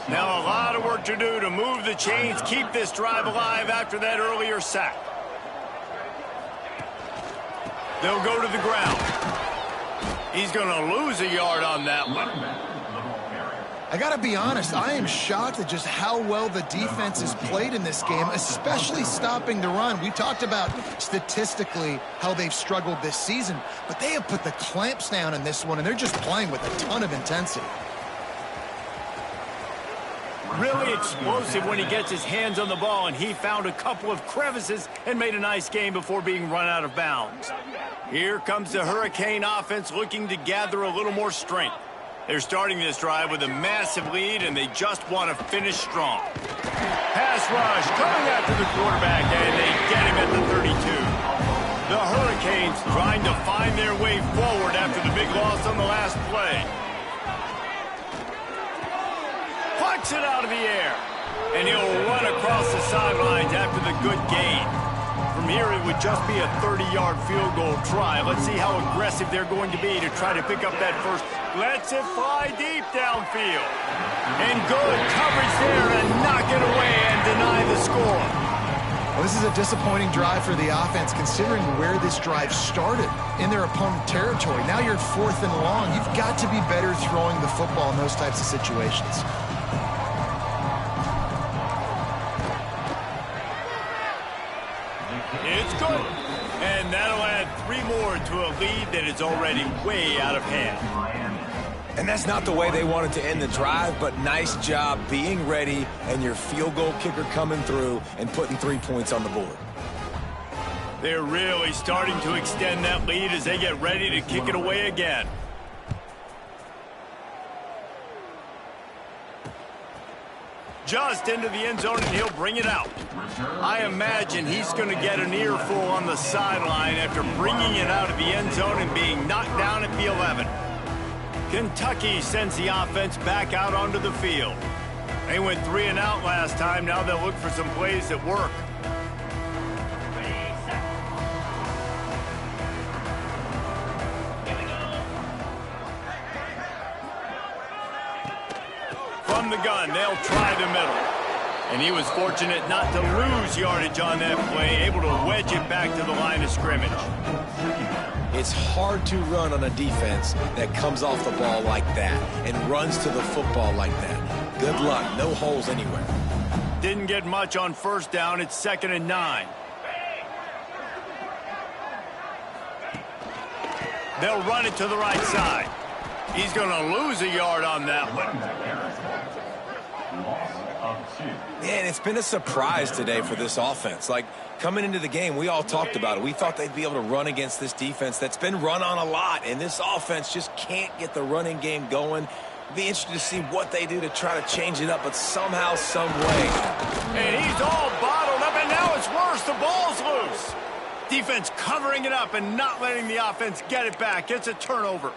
Speaker 1: Now a lot of work to do to move the chains, keep this drive alive after that earlier sack. They'll go to the ground. He's going to lose a yard on that one.
Speaker 2: I got to be honest, I am shocked at just how well the defense has played in this game, especially stopping the run. We talked about statistically how they've struggled this season, but they have put the clamps down in this one, and they're just playing with a ton of intensity.
Speaker 1: Really explosive when he gets his hands on the ball, and he found a couple of crevices and made a nice game before being run out of bounds. Here comes the Hurricane offense looking to gather a little more strength. They're starting this drive with a massive lead, and they just want to finish strong. Pass rush coming after the quarterback, and they get him at the 32. The Hurricanes trying to find their way forward after the big loss on the last play. Plucks it out of the air, and he'll run across the sidelines after the good gain. From here, it would just be a 30-yard field goal try. Let's see how aggressive they're going to be to try to pick up that first. Lets it fly deep downfield. And good coverage there to knock it away and deny the score.
Speaker 2: Well, this is a disappointing drive for the offense, considering where this drive started in their opponent territory. Now you're 4th and long. You've got to be better throwing the football in those types of situations.
Speaker 1: It's good. And that'll add 3 more to a lead that is already way out of hand.
Speaker 3: And that's not the way they wanted to end the drive, but nice job being ready and your field goal kicker coming through and putting 3 points on the board.
Speaker 1: They're really starting to extend that lead as they get ready to kick it away again. Just into the end zone, and he'll bring it out. I imagine he's going to get an earful on the sideline after bringing it out of the end zone and being knocked down at the 11. Kentucky sends the offense back out onto the field. They went 3 and out last time. Now they'll look for some plays that work. From the gun, they'll try the middle. And he was fortunate not to lose yardage on that play, able to wedge it back to the line of scrimmage.
Speaker 3: It's hard to run on a defense that comes off the ball like that and runs to the football like that. Good luck. No holes anywhere.
Speaker 1: Didn't get much on first down. It's 2nd and 9. They'll run it to the right side. He's going to lose a yard on that one.
Speaker 3: Man, it's been a surprise today for this offense. Like, coming into the game, we all talked about it. We thought they'd be able to run against this defense that's been run on a lot, and this offense just can't get the running game going. Be interested to see what they do to try to change it up, but somehow, some way.
Speaker 1: And he's all bottled up, and now it's worse. The ball's loose. Defense covering it up and not letting the offense get it back. It's a turnover.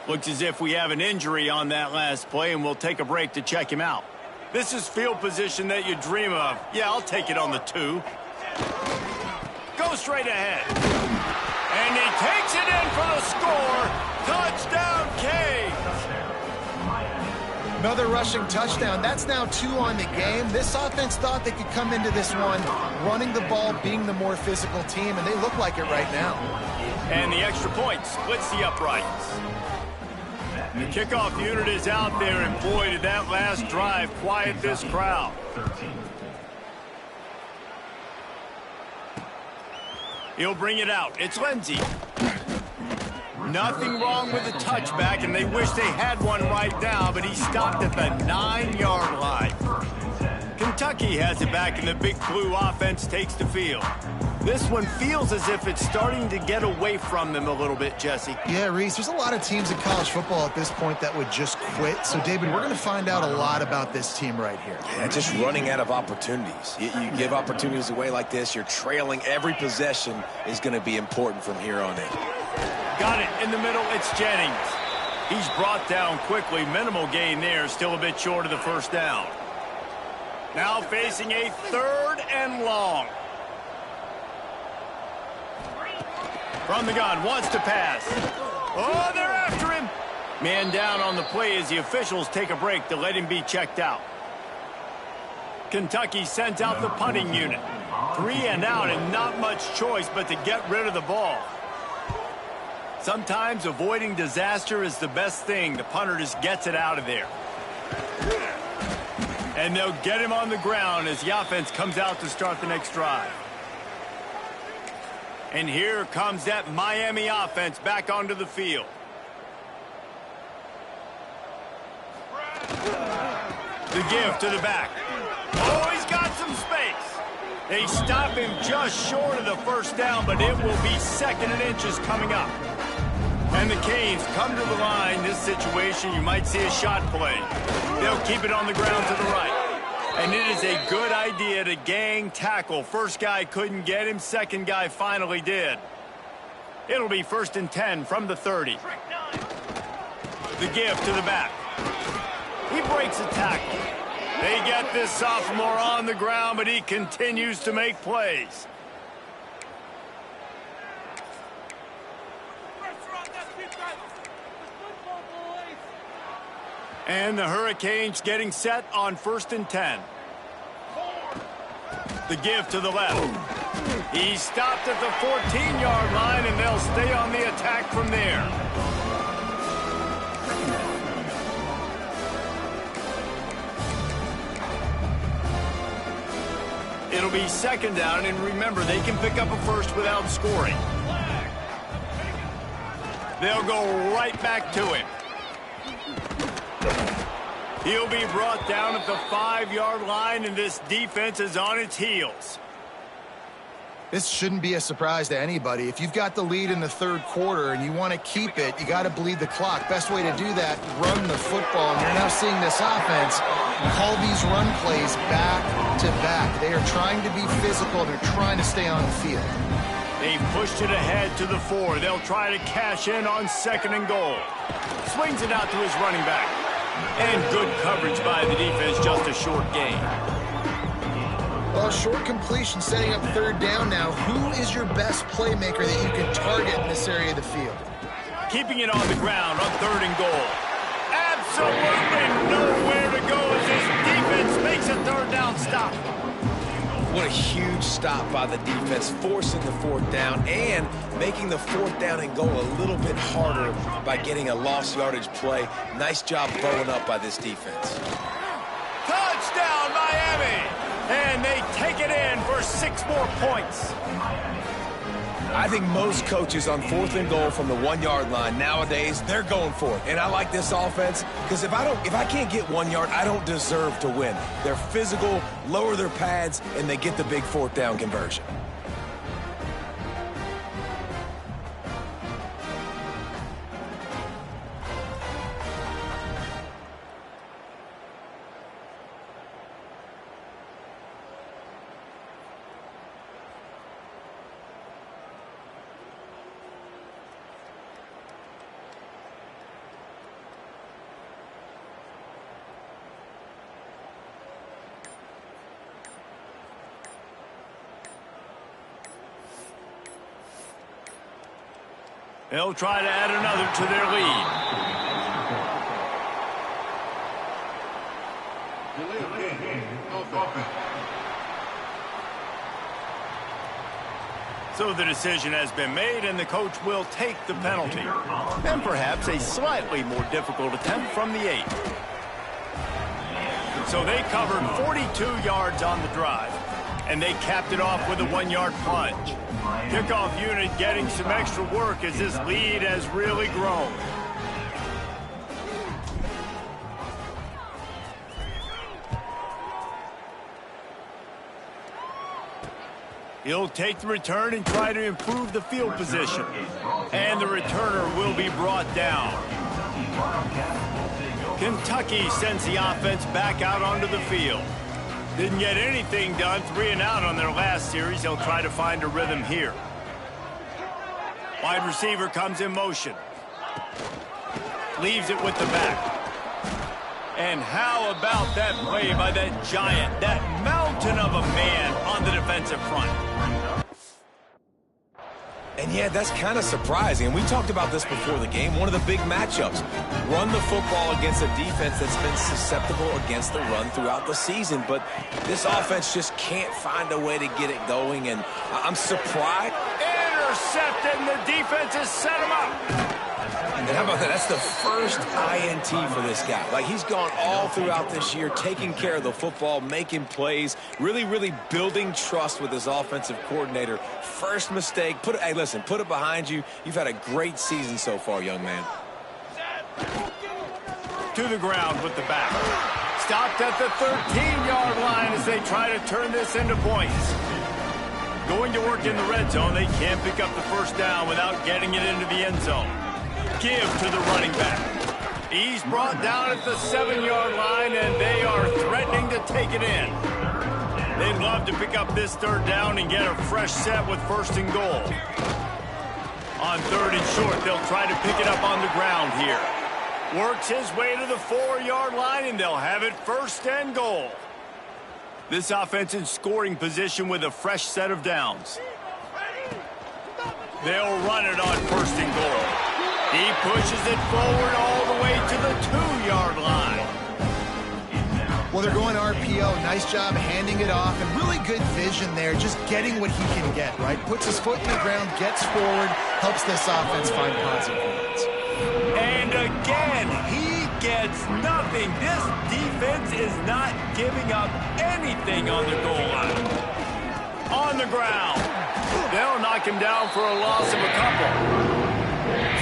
Speaker 1: Looks as if we have an injury on that last play, and we'll take a break to check him out. This is field position that you dream of. Yeah, I'll take it on the 2. Go straight ahead. And he takes it in for the score. Touchdown, Canes.
Speaker 2: Another rushing touchdown. That's now 2 on the game. This offense thought they could come into this one running the ball, being the more physical team, and they look like it right now.
Speaker 1: And the extra point splits the uprights. The kickoff unit is out there, and boy, did that last drive quiet this crowd.
Speaker 5: 13.
Speaker 1: He'll bring it out. It's Lindsey. Nothing wrong with the touchback, and they wish they had one right now, but he stopped at the 9-yard line. Kentucky has it back, and the Big Blue offense takes the field. This one feels as if it's starting to get away from them a little bit, Jesse.
Speaker 2: Yeah, Reese, there's a lot of teams in college football at this point that would just quit. So, David, we're going to find out a lot about this team right here.
Speaker 3: Yeah, just running out of opportunities. You give opportunities away like this, you're trailing. Every possession is going to be important from here on in.
Speaker 1: Got it in the middle. It's Jennings. He's brought down quickly. Minimal gain there. Still a bit short of the first down. Now facing a 3rd and long. From the gun, wants to pass. Oh, they're after him. Man down on the play as the officials take a break to let him be checked out. Kentucky sends out the punting unit. 3 and out, and not much choice but to get rid of the ball. Sometimes avoiding disaster is the best thing. The punter just gets it out of there. And they'll get him on the ground as the offense comes out to start the next drive. And here comes that Miami offense back onto the field. The give to the back. Oh, he's got some space. They stop him just short of the first down, but it will be 2nd and inches coming up. And the Canes come to the line. This situation, you might see a shot play. They'll keep it on the ground to the right. And it is a good idea to gang tackle. First guy couldn't get him. Second guy finally did. It'll be 1st and 10 from the 30. The give to the back. He breaks a tackle. They get this sophomore on the ground, but he continues to make plays. And the Hurricanes getting set on 1st and 10. The give to the left. He stopped at the 14-yard line, and they'll stay on the attack from there. It'll be 2nd down, and remember, they can pick up a first without scoring. They'll go right back to him. He'll be brought down at the 5-yard line, and this defense is on its heels.
Speaker 2: This shouldn't be a surprise to anybody. If you've got the lead in the 3rd quarter and you want to keep it, you got to bleed the clock. Best way to do that, run the football. And you're now seeing this offense call these run plays back to back. They are trying to be physical. They're trying to stay on the field.
Speaker 1: They pushed it ahead to the 4. They'll try to cash in on 2nd and goal. Swings it out to his running back. And good coverage by the defense, just a short gain.
Speaker 2: Well, short completion setting up 3rd down now. Who is your best playmaker that you can target in this area of the field?
Speaker 1: Keeping it on the ground on 3rd and goal. Absolutely nowhere to go as his defense makes a 3rd down stop.
Speaker 3: What a huge stop by the defense, forcing the 4th down and making the 4th down and goal a little bit harder by getting a lost yardage play. Nice job bowing up by this defense.
Speaker 1: Touchdown, Miami! And they take it in for 6 more points.
Speaker 3: I think most coaches on 4th and goal from the 1-yard line nowadays, they're going for it. And I like this offense because if I can't get 1 yard, I don't deserve to win. They're physical, lower their pads, and they get the big 4th down conversion.
Speaker 1: They'll try to add another to their lead. So the decision has been made, and the coach will take the penalty. And perhaps a slightly more difficult attempt from the 8. So they covered 42 yards on the drive, and they capped it off with a 1-yard plunge. Kickoff unit getting some extra work as this lead has really grown. He'll take the return and try to improve the field position. And the returner will be brought down. Kentucky sends the offense back out onto the field. Didn't get anything done, 3 and out on their last series. They'll try to find a rhythm here. Wide receiver comes in motion. Leaves it with the back. And how about that play by that giant, that mountain of a man on the defensive front?
Speaker 3: And yeah, that's kind of surprising. And we talked about this before the game. One of the big matchups. Run the football against a defense that's been susceptible against the run throughout the season. But this offense just can't find a way to get it going. And I'm surprised.
Speaker 1: Intercepted, and the defense has set him up.
Speaker 3: And how about that? That's the first INT for this guy. Like, he's gone all throughout this year, taking care of the football, making plays, really building trust with his offensive coordinator. First mistake. Hey, listen, put it behind you. You've had a great season so far, young man.
Speaker 1: To the ground with the back. Stopped at the 13-yard line as they try to turn this into points. Going to work in the red zone. They can't pick up the first down without getting it into the end zone. Give to the running back. He's brought down at the 7-yard line, and they are threatening to take it in. They'd love to pick up this 3rd down and get a fresh set with 1st and goal. On 3rd and short, they'll try to pick it up on the ground here. Works his way to the 4-yard line, and they'll have it 1st and goal. This offense in scoring position with a fresh set of downs. They'll run it on 1st and goal. He pushes it forward all the way to the 2-yard line.
Speaker 2: Well, they're going RPO. Nice job handing it off, and really good vision there, just getting what he can get, right? Puts his foot in the ground, gets forward, helps this offense find positive points.
Speaker 1: And again, he gets nothing. This defense is not giving up anything on the goal line. On the ground. They'll knock him down for a loss of a couple.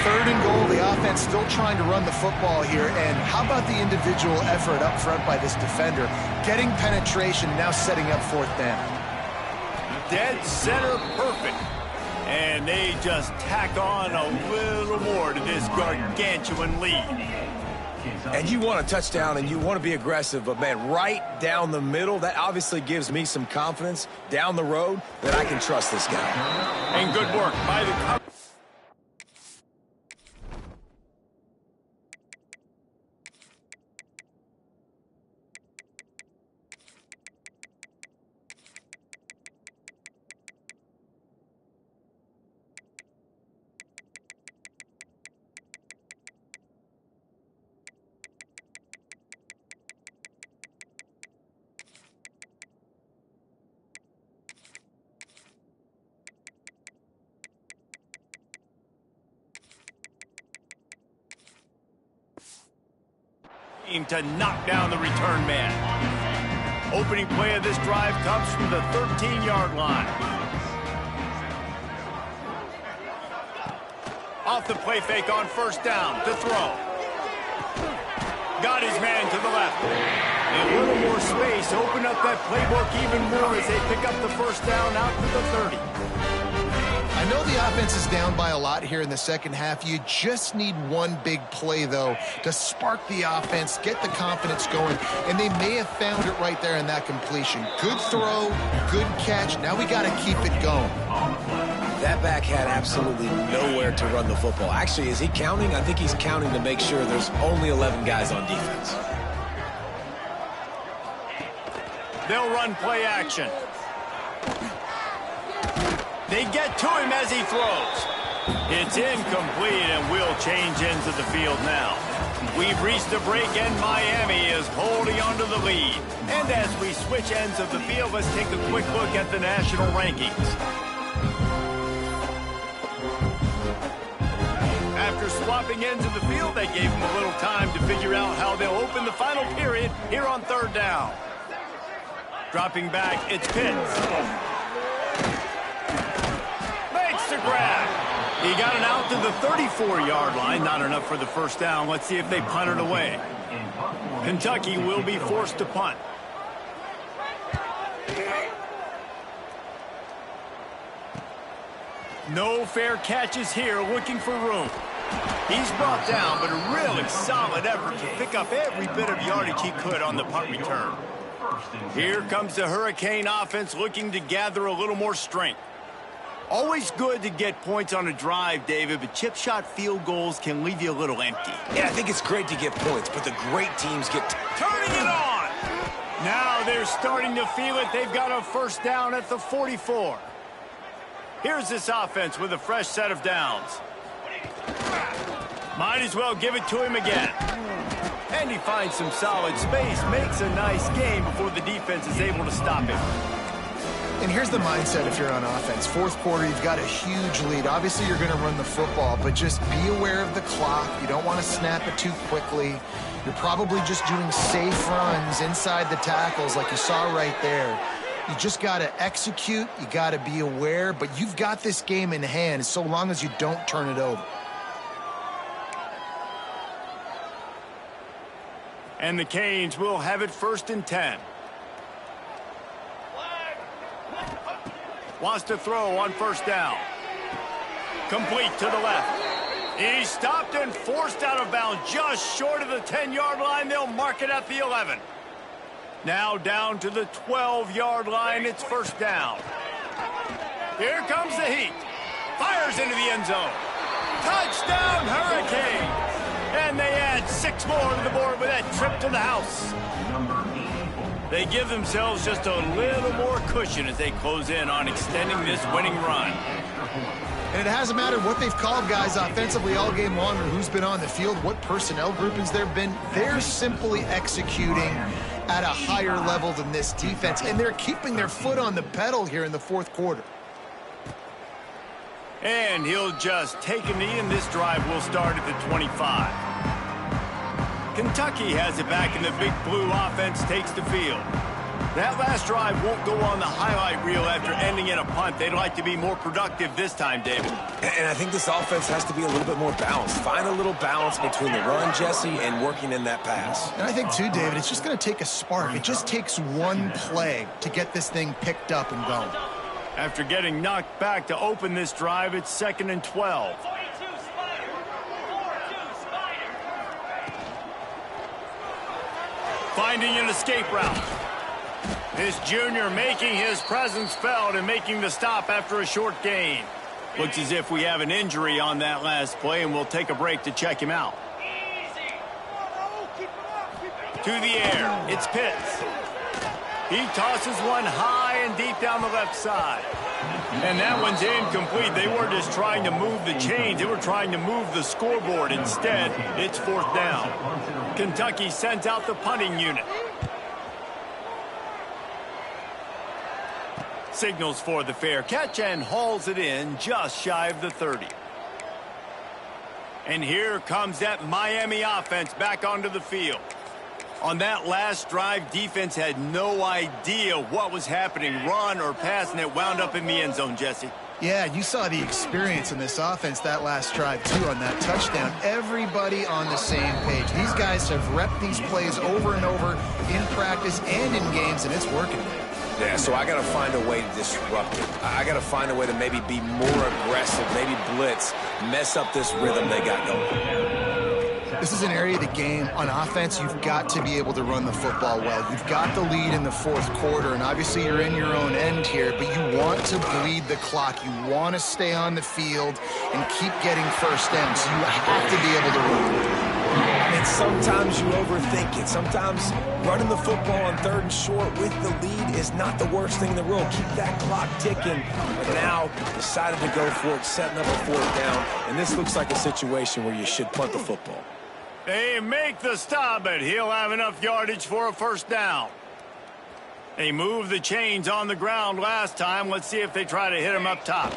Speaker 2: 3rd and goal, the offense still trying to run the football here, and how about the individual effort up front by this defender? Getting penetration, now setting up 4th down.
Speaker 1: Dead center perfect. And they just tack on a little more to this gargantuan lead.
Speaker 3: And you want a touchdown and you want to be aggressive, but man, right down the middle, that obviously gives me some confidence down the road that I can trust this guy.
Speaker 1: And good work by the... to knock down the return man. Opening play of this drive comes from the 13-yard line. Off the play fake on 1st down to throw. Got his man to the left. A little more space. Open up that playbook even more as they pick up the 1st down out to the 30.
Speaker 2: I know the offense is down by a lot here in the 2nd half. You just need one big play, though, to spark the offense, get the confidence going, and they may have found it right there in that completion. Good throw, good catch. Now we got to keep it going.
Speaker 3: That back had absolutely nowhere to run the football. Actually, is he counting? I think he's counting to make sure there's only 11 guys on defense.
Speaker 1: They'll run play action. They get to him as he throws. It's incomplete, and we'll change ends of the field now. We've reached a break, and Miami is holding onto the lead. And as we switch ends of the field, let's take a quick look at the national rankings. dropping ends of the field. They gave them a little time to figure out how they'll open the final period here on third down. Dropping back, it's Pitts. Makes the grab. He got it out to the 34-yard line. Not enough for the first down. Let's see if they punt it away. Kentucky will be forced to punt. No fair catches here, looking for room. He's brought down, but a really solid effort to pick up every bit of yardage he could on the punt return. Here comes the Hurricane offense looking to gather a little more strength. Always good to get points on a drive, David, but chip shot field goals can leave you a little empty.
Speaker 3: Yeah, I think it's great to get points, but the great teams get...
Speaker 1: Turning it on! Now they're starting to feel it. They've got a first down at the 44. Here's this offense with a fresh set of downs. Might as well give it to him again. And he finds some solid space, makes a nice game before the defense is able to stop him.
Speaker 2: And here's the mindset if you're on offense. Fourth quarter, you've got a huge lead. Obviously, you're going to run the football, but just be aware of the clock. You don't want to snap it too quickly. You're probably just doing safe runs inside the tackles like you saw right there. You just got to execute. You got to be aware, but you've got this game in hand so long as you don't turn it over.
Speaker 1: And the Canes will have it 1st and 10. Wants to throw on first down. Complete to the left. He's stopped and forced out of bounds just short of the 10-yard line. They'll mark it at the 11. Now down to the 12-yard line. It's first down. Here comes the heat. Fires into the end zone. Touchdown, Hurricane. And they add 6 more to the board with that trip to the house. They give themselves just a little more cushion as they close in on extending this winning run.
Speaker 2: And it hasn't mattered what they've called guys offensively all game long or who's been on the field, what personnel groupings there have been. They're simply executing at a higher level than this defense, and they're keeping their foot on the pedal here in the fourth quarter.
Speaker 1: And he'll just take a knee, and this drive will start at the 25. Kentucky has it back, and the Big Blue offense takes the field. That last drive won't go on the highlight reel after ending in a punt. They'd like to be more productive this time, David.
Speaker 3: And I think this offense has to be a little bit more balanced. Find a little balance between the run, Jesse, and working in that pass.
Speaker 2: And I think, too, David, it's just going to take a spark. It just takes one play to get this thing picked up and going.
Speaker 1: After getting knocked back to open this drive, it's 2nd and 12. Finding an escape route. This junior making his presence felt and making the stop after a short gain. Looks as if we have an injury on that last play, and we'll take a break to check him out. To the air, it's Pitts. He tosses one high and deep down the left side. And that one's incomplete. They were just trying to move the chains. They were trying to move the scoreboard. Instead, it's 4th down. Kentucky sends out the punting unit. Signals for the fair catch and hauls it in just shy of the 30. And here comes that Miami offense back onto the field. On that last drive, defense had no idea what was happening, run or pass, and it wound up in the end zone, Jesse.
Speaker 2: Yeah, you saw the experience in this offense that last drive, too, on that touchdown. Everybody on the same page. These guys have repped these plays over and over in practice and in games, and it's working.
Speaker 3: Yeah, so I got to find a way to disrupt it. I got to find a way to maybe be more aggressive, maybe blitz, mess up this rhythm they got going.
Speaker 2: This is an area of the game. On offense, you've got to be able to run the football well. You've got the lead in the fourth quarter, and obviously you're in your own end here, but you want to bleed the clock. You want to stay on the field and keep getting first down, so you have to be able to run.
Speaker 3: And sometimes you overthink it. Sometimes running the football on 3rd and short with the lead is not the worst thing in the world. Keep that clock ticking. But now decided to go for it, setting up a 4th down. And this looks like a situation where you should punt the football.
Speaker 1: They make the stop, but he'll have enough yardage for a 1st down. They moved the chains on the ground last time. Let's see if they try to hit him up top.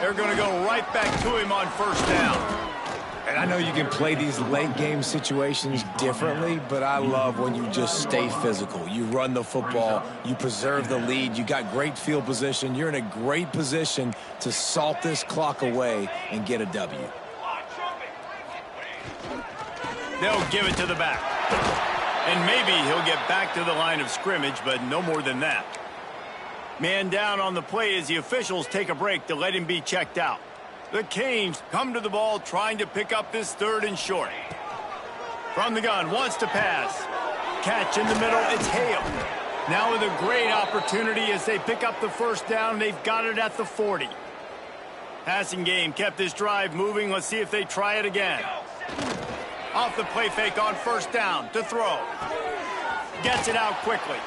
Speaker 1: They're going to go right back to him on 1st down.
Speaker 3: And I know you can play these late game situations differently, but I love when you just stay physical. You run the football, you preserve the lead, you got great field position. You're in a great position to salt this clock away and get a W.
Speaker 1: They'll give it to the back. And maybe he'll get back to the line of scrimmage, but no more than that. Man down on the play as the officials take a break to let him be checked out. The Canes come to the ball trying to pick up this 3rd and short. From the gun, wants to pass. Catch in the middle, it's Hale. Now with a great opportunity as they pick up the 1st down. They've got it at the 40. Passing game kept this drive moving. Let's see if they try it again. Off the play fake on 1st down to throw. Gets it out quickly.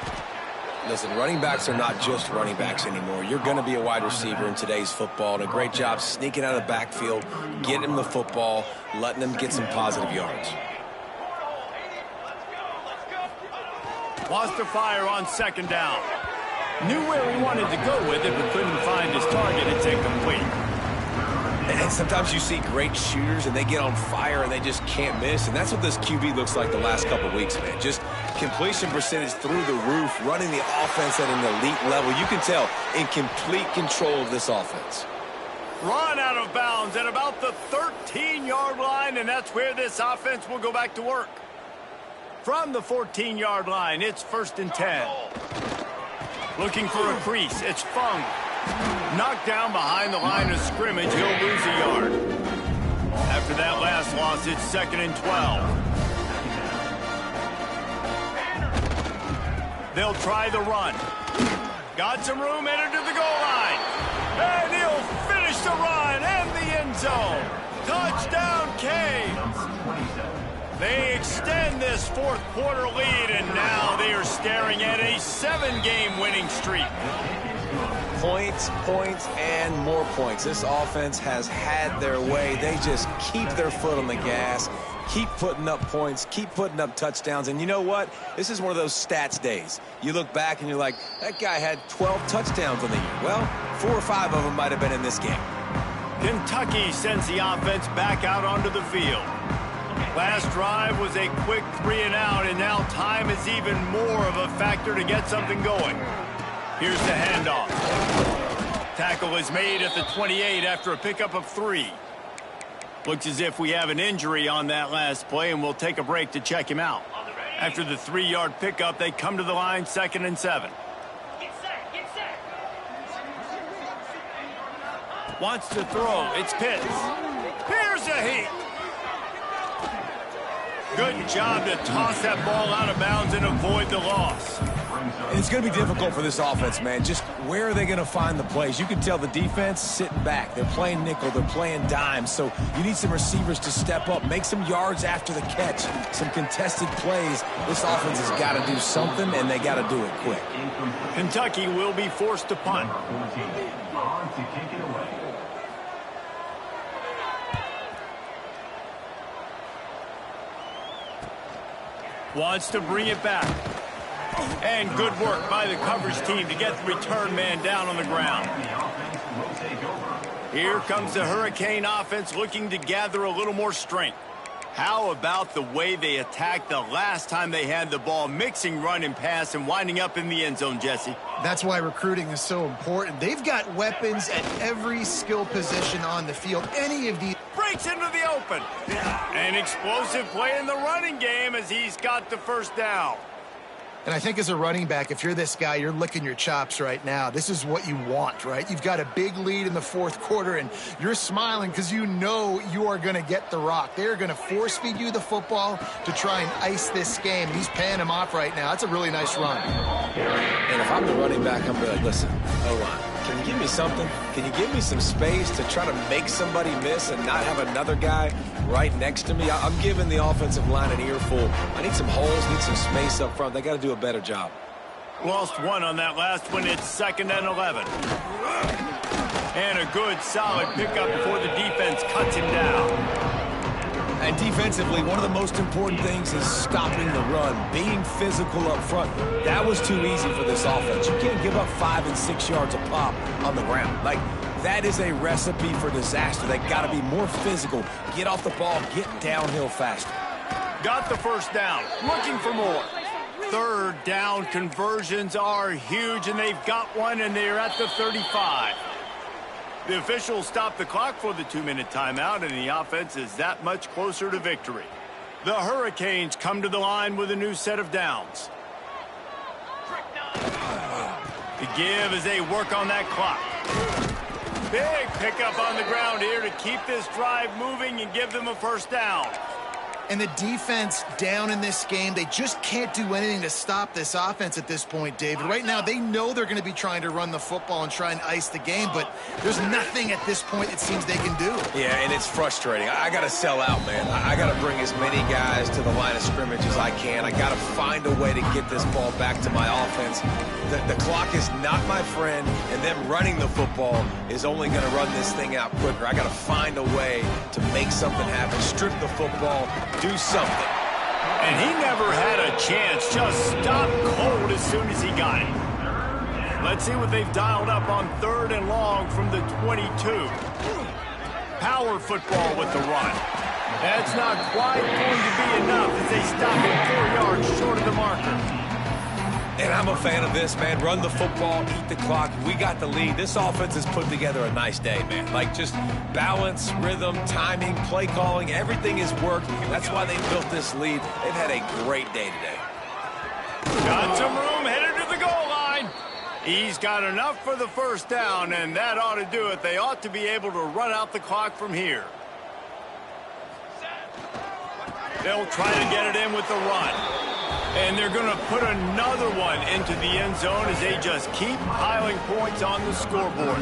Speaker 3: Listen, running backs are not just running backs anymore. You're going to be a wide receiver in today's football, and a great job sneaking out of the backfield, getting them the football, letting them get some positive yards.
Speaker 1: Wants to fire on 2nd down. Knew where he wanted to go with it, but couldn't find his target. It's incomplete.
Speaker 3: And sometimes you see great shooters, and they get on fire, and they just can't miss. And that's what this QB looks like the last couple weeks, man. Just completion percentage through the roof, running the offense at an elite level. You can tell in complete control of this offense.
Speaker 1: Run out of bounds at about the 13-yard line, and that's where this offense will go back to work. From the 14-yard line, it's 1st and 10. Looking for a crease. It's Fung. Knocked down behind the line of scrimmage. He'll lose a yard. After that last loss, it's 2nd and 12. They'll try the run. Got some room, entered to the goal line. And he'll finish the run and the end zone. Touchdown, Canes. They extend this 4th quarter lead, and now they are staring at a 7-game winning streak.
Speaker 3: Points, points, and more points. This offense has had their way. They just keep their foot on the gas, keep putting up points, keep putting up touchdowns. And you know what? This is one of those stats days. You look back and you're like, that guy had 12 touchdowns on the year. Well, 4 or 5 of them might have been in this game.
Speaker 1: Kentucky sends the offense back out onto the field. Last drive was a quick 3-and-out, and now time is even more of a factor to get something going. Here's the handoff. Tackle is made at the 28 after a pickup of 3. Looks as if we have an injury on that last play, and we'll take a break to check him out. After the 3-yard pickup, they come to the line, 2nd and 7. Wants to throw. It's Pitts. Here's a heat. Good job to toss that ball out of bounds and avoid the loss.
Speaker 3: It's going to be difficult for this offense, man. Just where are they going to find the plays? You can tell the defense sitting back. They're playing nickel. They're playing dime. So you need some receivers to step up, make some yards after the catch, some contested plays. This offense has got to do something, and they got to do it quick.
Speaker 1: Kentucky will be forced to punt. Wants to bring it back. And good work by the coverage team to get the return man down on the ground. Here comes the Hurricane offense looking to gather a little more strength. How about the way they attacked the last time they had the ball, mixing run and pass and winding up in the end zone, Jesse?
Speaker 2: That's why recruiting is so important. They've got weapons at every skill position on the field. Any of these...
Speaker 1: Breaks into the open. An explosive play in the running game as he's got the 1st down.
Speaker 2: And I think as a running back, if you're this guy, you're licking your chops right now. This is what you want, right? You've got a big lead in the 4th quarter, and you're smiling because you know you are going to get the rock. They're going to force-feed you the football to try and ice this game. And he's paying him off right now. That's a really nice run.
Speaker 3: And if I'm the running back, I'm going to be like, listen, O-line, can you give me something? Can you give me some space to try to make somebody miss and not have another guy right next to me? I'm giving the offensive line an earful. I need some holes, need some space up front. They got to do a better job.
Speaker 1: Lost one on that last one. It's 2nd and 11. And a good, solid pickup before the defense cuts him down.
Speaker 3: And defensively, one of the most important things is stopping the run, being physical up front. That was too easy for this offense. You can't give up 5 and 6 yards a pop on the ground. Like, that is a recipe for disaster. They got to be more physical, get off the ball, get downhill faster.
Speaker 1: Got the first down, looking for more. Third down conversions are huge, and they've got one, and they're at the 35. The officials stop the clock for the 2-minute timeout, and the offense is that much closer to victory. The Hurricanes come to the line with a new set of downs. The give as they work on that clock. Big pickup on the ground here to keep this drive moving and give them a first down.
Speaker 2: And the defense down in this game, they just can't do anything to stop this offense at this point, David. Right now, they know they're going to be trying to run the football and try and ice the game, but there's nothing at this point it seems they can do.
Speaker 3: Yeah, and it's frustrating. I got to sell out, man. I got to bring as many guys to the line of scrimmage as I can. I got to find a way to get this ball back to my offense. The clock is not my friend, and them running the football is only going to run this thing out quicker. I got to find a way to make something happen, strip the football, do something.
Speaker 1: And he never had a chance, just stopped cold as soon as he got it. Let's see what they've dialed up on 3rd and long from the 22. Power football with the run. That's not quite going to be enough as they stop it 4 yards short of the marker.
Speaker 3: And I'm a fan of this, man. Run the football, eat the clock. We got the lead. This offense has put together a nice day, man. Like, just balance, rhythm, timing, play calling, everything has worked. That's why they built this lead. They've had a great day today.
Speaker 1: Got some room, headed to the goal line. He's got enough for the first down, and that ought to do it. They ought to be able to run out the clock from here. They'll try to get it in with the run. And they're going to put another one into the end zone as they just keep piling points on the scoreboard.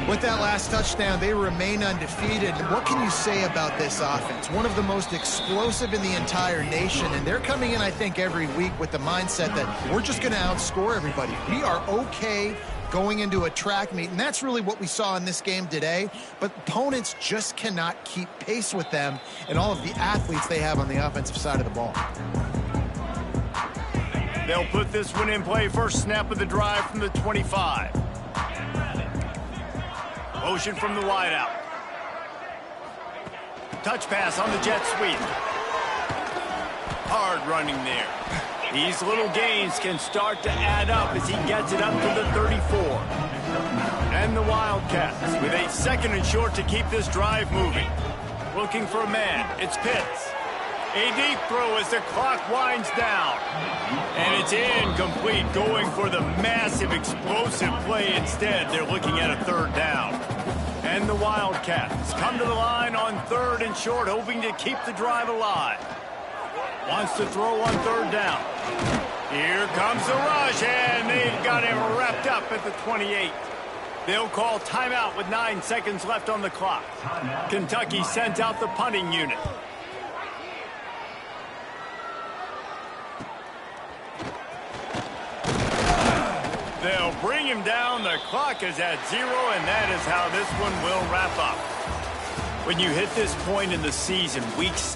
Speaker 2: With that last touchdown, they remain undefeated. What can you say about this offense? One of the most explosive in the entire nation, and they're coming in, I think, every week with the mindset that we're just going to outscore everybody. We are okay going into a track meet, and that's really what we saw in this game today. But opponents just cannot keep pace with them and all of the athletes they have on the offensive side of the ball.
Speaker 1: They'll put this one in play. First snap of the drive from the 25. Motion from the wideout. Touch pass on the jet sweep. Hard running there. These little gains can start to add up as he gets it up to the 34. And the Wildcats with a 2nd and short to keep this drive moving. Looking for a man. It's Pitts. A deep throw as the clock winds down. And it's incomplete, going for the massive explosive play instead. They're looking at a 3rd down. And the Wildcats come to the line on 3rd and short, hoping to keep the drive alive. Wants to throw on 3rd down. Here comes the rush, and they've got him wrapped up at the 28. They'll call timeout with 9 seconds left on the clock. Kentucky sends out the punting unit. They'll bring him down. The clock is at 0, and that is how this one will wrap up. When you hit this point in the season, weeks